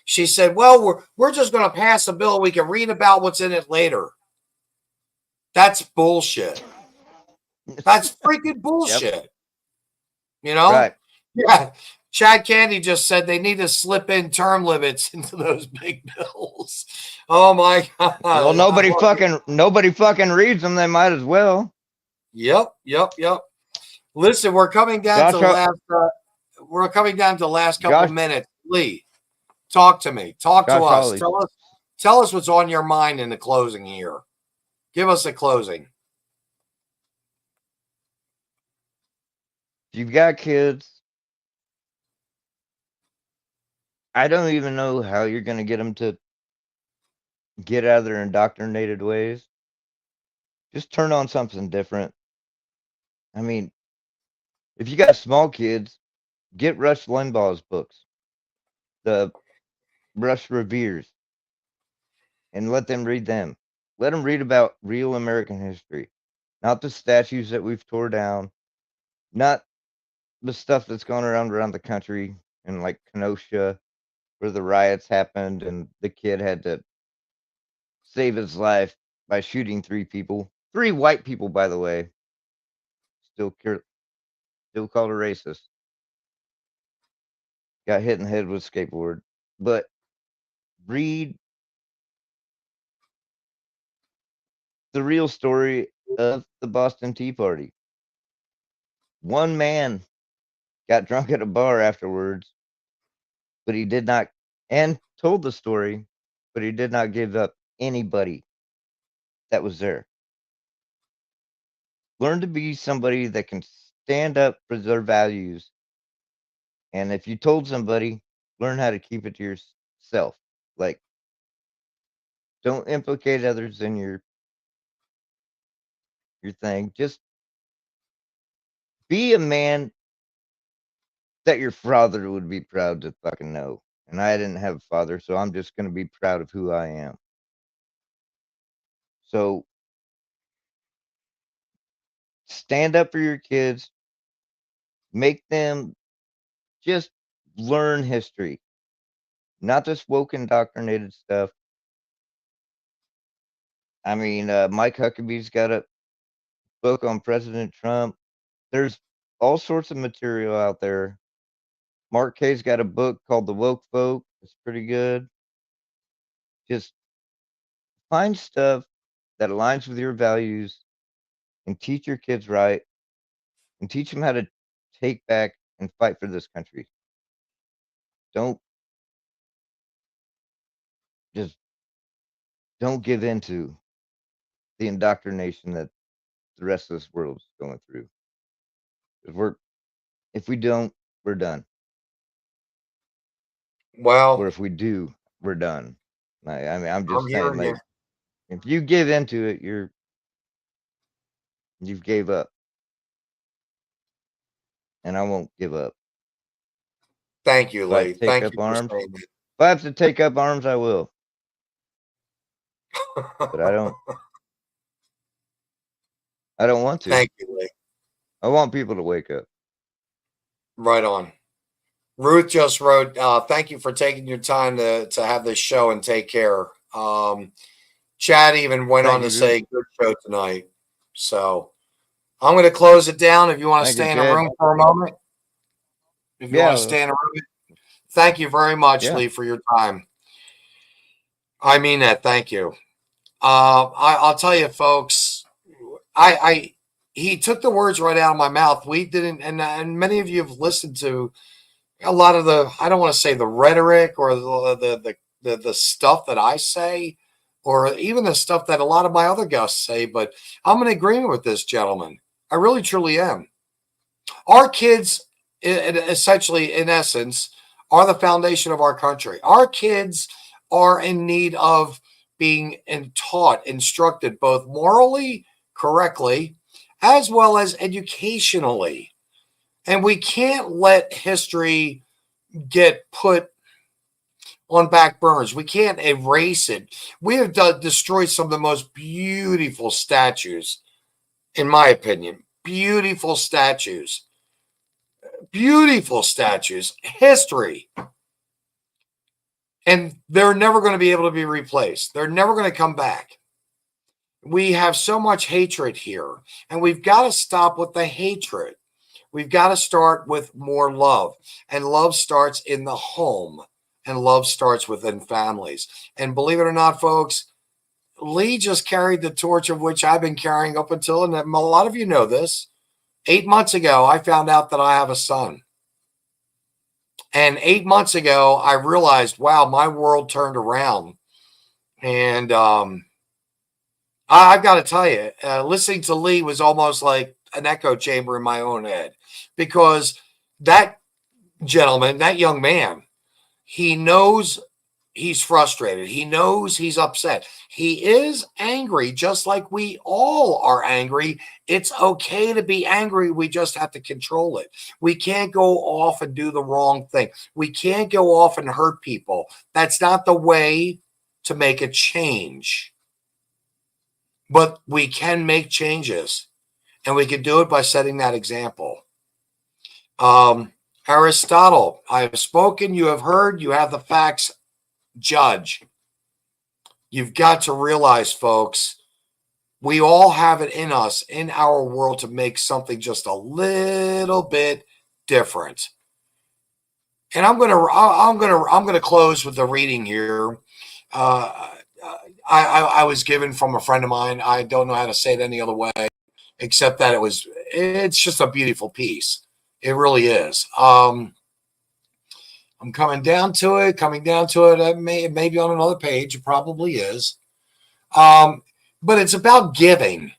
she said, "Well, we're just going to pass a bill. We can read about what's in it later." That's bullshit. That's freaking Yep. bullshit. You know? Right. Yeah. Chad Candy just said they need to slip in term limits into those big bills. Oh my god! Well, nobody fucking reads them. They might as well. Yep. Listen, we're coming down to Josh, the last. We're coming down to the last couple Josh, minutes. Lee, talk to me. Talk to Josh us. Hawley. Tell us what's on your mind in the closing here. Give us a closing. If you've got kids, I don't even know how you're going to get them to get out of their indoctrinated ways. Just turn on something different. I mean, if you got small kids, get Rush Limbaugh's books, the Rush Reveres, and let them read them. Let them read about real American history, not the statues that we've tore down, not the stuff that's going around the country in like Kenosha, where the riots happened and the kid had to save his life by shooting 3 people, 3 white people, by the way. Still, still called a racist. Got hit in the head with a skateboard. But read the real story of the Boston Tea Party. One man got drunk at a bar afterwards, but he did not, and told the story, but he did not give up anybody that was there. Learn to be somebody that can stand up for their values. And if you told somebody, learn how to keep it to yourself. Like, don't implicate others in your thing. Just be a man that your father would be proud to fucking know and I didn't have a father, so I'm just going to be proud of who I am. So stand up for your kids, make them just learn history, not this woke indoctrinated stuff. I mean, Mike Huckabee's got a book on President Trump. There's all sorts of material out there. Mark Kay's got a book called The Woke Folk. It's pretty good. Just find stuff that aligns with your values and teach your kids right and teach them how to take back and fight for this country. Don't just don't give in to the indoctrination that the rest of this world is going through. If we don't, we're done. Well, Or if we do, we're done. I mean, I'm just I'm saying, hearing you. like, if you give into it, you've gave up, and I won't give up. Thank you, If I Lee. take Thank up you for arms, saying if I have to take up arms, I will. But I don't want to. Thank you, Lee. I want people to wake up. Right on. Ruth just wrote, thank you for taking your time to have this show and take care. Chad even went Thank on you, to Ruth. say, good show tonight. So I'm going to close it down if you want to Thank you, stay in a Chad. room for a moment. If you want to stay in a room. Thank you very much, Lee, for your time. I mean that. Thank you. I'll tell you, folks, he took the words right out of my mouth. We didn't, and many of you have listened to a lot of the, I don't want to say the rhetoric or the stuff that I say, or even the stuff that a lot of my other guests say, but I'm in agreement with this gentleman. I really, truly am. Our kids, essentially, in essence, are the foundation of our country. Our kids are in need of being taught, instructed, both morally, correctly, as well as educationally. And we can't let history get put on back burners. We can't erase it. We have destroyed some of the most beautiful statues, in my opinion. Beautiful statues. Beautiful statues. History. And they're never going to be able to be replaced. They're never going to come back. We have so much hatred here, and we've got to stop with the hatred. We've got to start with more love, and love starts in the home, and love starts within families. And believe it or not, folks, Lee just carried the torch of which I've been carrying up until, and a lot of you know this. 8 months ago, I found out that I have a son. And 8 months ago, I realized, wow, my world turned around. And I've got to tell you, listening to Lee was almost like an echo chamber in my own head, because that gentleman, that young man, he knows he's frustrated. He knows he's upset. He is angry, just like we all are angry. It's okay to be angry. We just have to control it. We can't go off and do the wrong thing. We can't go off and hurt people. That's not the way to make a change. But we can make changes, and we can do it by setting that example. Aristotle, I have spoken, you have heard, you have the facts. Judge. You've got to realize, folks, we all have it in us, in our world, to make something just a little bit different. And I'm gonna close with the reading here. I was given from a friend of mine. I don't know how to say it any other way, except that it's just a beautiful piece. It really is. I'm coming down to it. Maybe on another page. It probably is. But it's about giving.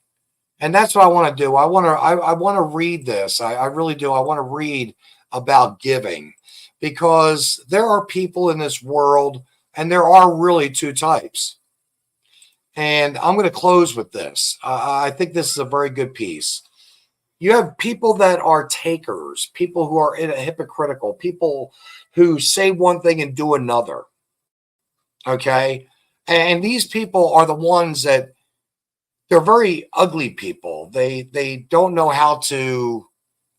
And that's what I want to do. I want to read this. I really do. I want to read about giving, because there are people in this world, and there are really two types. And I'm going to close with this. I think this is a very good piece. You have people that are takers, people who are hypocritical, people who say one thing and do another. Okay. And these people are the ones that they're very ugly people. They don't know how to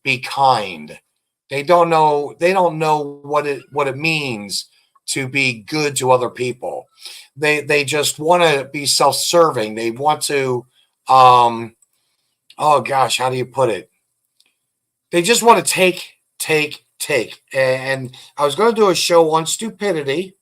be kind. They don't know what it means to be good to other people. They just want to be self-serving. They want to oh gosh, how do you put it? They just want to take. And I was going to do a show on stupidity.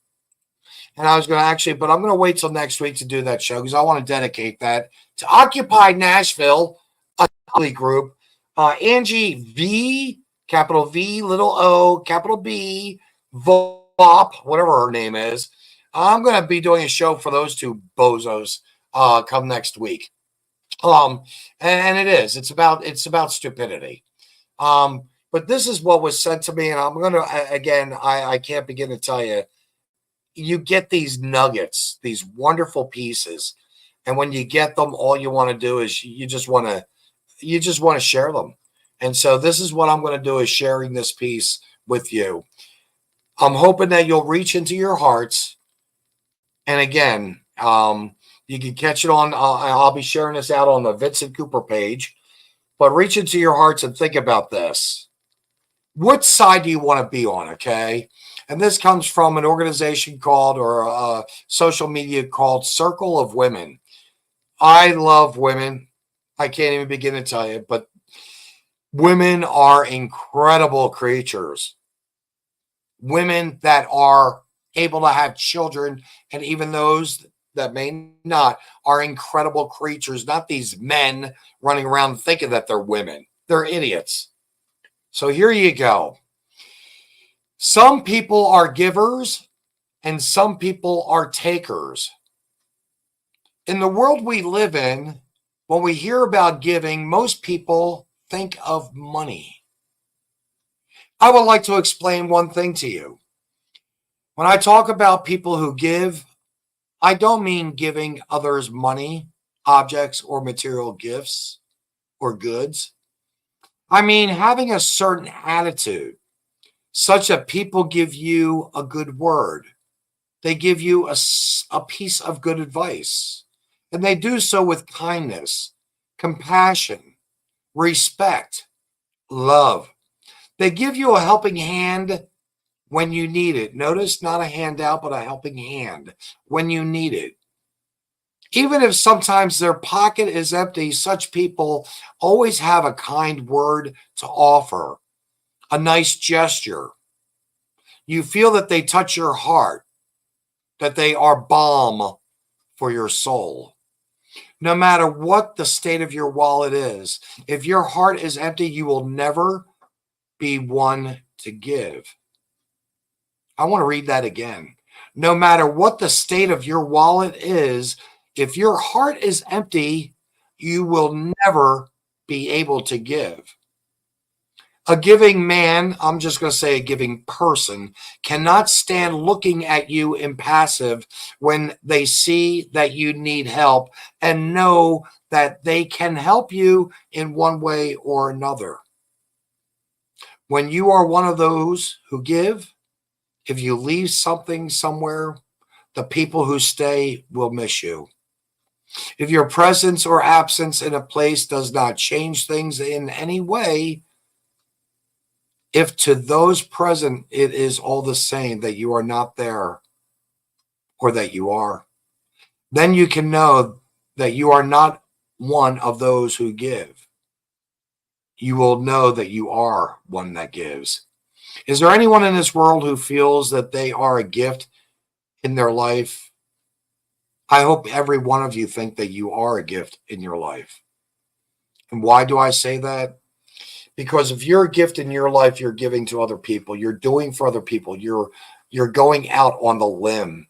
And I was going to actually, but I'm going to wait till next week to do that show because I want to dedicate that to Occupy Nashville, a group. Angie V, capital V, little O, capital B, VoB, whatever her name is. I'm going to be doing a show for those two bozos come next week. And it is. It's about stupidity. But this is what was said to me, and I'm going to, again, I can't begin to tell you. You get these nuggets, these wonderful pieces, and when you get them, all you want to do is you just want to share them. And so this is what I'm going to do, is sharing this piece with you. I'm hoping that you'll reach into your hearts. And again, you can catch it on, I'll be sharing this out on the Vinzent Cooper page, but reach into your hearts and think about this. What side do you want to be on? Okay. And this comes from an organization called, or social media called, Circle of Women. I love women. I can't even begin to tell you, but women are incredible creatures. Women that are able to have children, and even those that may not, are incredible creatures, not these men running around thinking that they're women. They're idiots. So here you go. Some people are givers and some people are takers. In the world we live in, when we hear about giving, most people think of money. I would like to explain one thing to you. When I talk about people who give, I don't mean giving others money, objects, or material gifts or goods. I mean having a certain attitude, such that people give you a good word. They give you a piece of good advice. And they do so with kindness, compassion, respect, love. They give you a helping hand when you need it. Notice, not a handout, but a helping hand when you need it. Even if sometimes their pocket is empty, such people always have a kind word to offer, a nice gesture. You feel that they touch your heart, that they are balm for your soul. No matter what the state of your wallet is, if your heart is empty, you will never be one to give. I want to read that again. No matter what the state of your wallet is, if your heart is empty, you will never be able to give. A giving man, I'm just going to say a giving person, cannot stand looking at you impassive when they see that you need help and know that they can help you in one way or another. When you are one of those who give, if you leave something somewhere, the people who stay will miss you. If your presence or absence in a place does not change things in any way, if to those present it is all the same that you are not there or that you are, then you can know that you are not one of those who give. You will know that you are one that gives. Is there anyone in this world who feels that they are a gift in their life? I hope every one of you think that you are a gift in your life. And why do I say that? Because if you're a gift in your life, you're giving to other people. You're doing for other people. You're going out on the limb.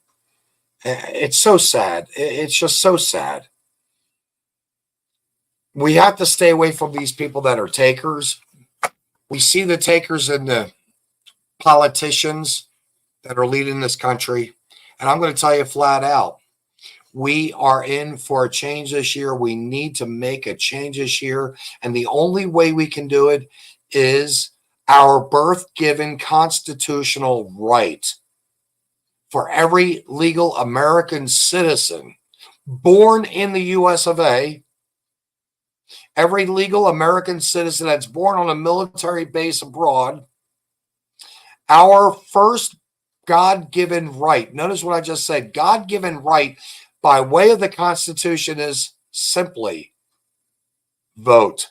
It's so sad. It's just so sad. We have to stay away from these people that are takers. We see the takers in the politicians that are leading this country. And I'm going to tell you flat out, We are in for a change this year. We need to make a change this year. And the only way we can do it is our birth-given constitutional right for every legal American citizen born in the US of A, every legal American citizen that's born on a military base abroad. Our first God-given right, notice what I just said, God-given right by way of the Constitution is simply vote.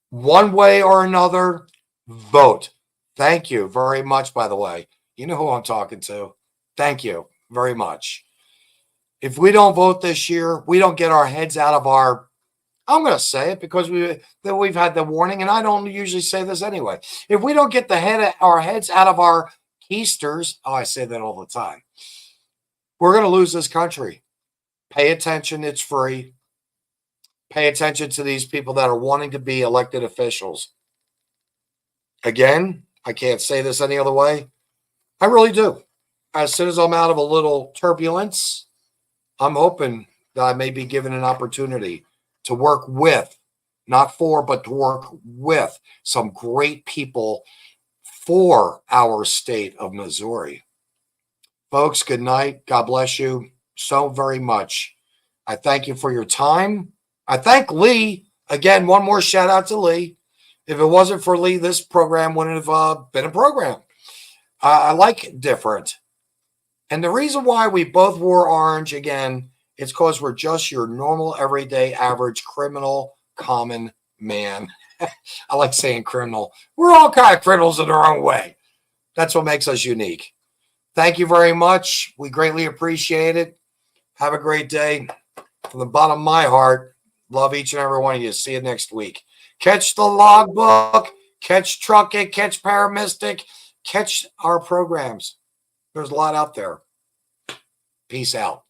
One way or another, vote. Thank you very much, by the way. You know who I'm talking to. Thank you very much. If we don't vote this year, we don't get our heads out of our, I'm going to say it because we've had the warning, and I don't usually say this anyway. If we don't get our heads out of our keisters, I say that all the time, we're going to lose this country. Pay attention. It's free. Pay attention to these people that are wanting to be elected officials. Again, I can't say this any other way. I really do. As soon as I'm out of a little turbulence, I'm hoping that I may be given an opportunity to work with, not for, but to work with some great people for our state of Missouri. Folks, good night. God bless you so very much. I thank you for your time. I thank Lee. Again, one more shout out to Lee. If it wasn't for Lee, this program wouldn't have been a program. I like different. And the reason why we both wore orange, again, it's because we're just your normal, everyday, average, criminal, common man. I like saying criminal. We're all kind of criminals in our own way. That's what makes us unique. Thank you very much. We greatly appreciate it. Have a great day. From the bottom of my heart, love each and every one of you. See you next week. Catch the logbook, catch Truck It, catch Paramystic, catch our programs. There's a lot out there. Peace out.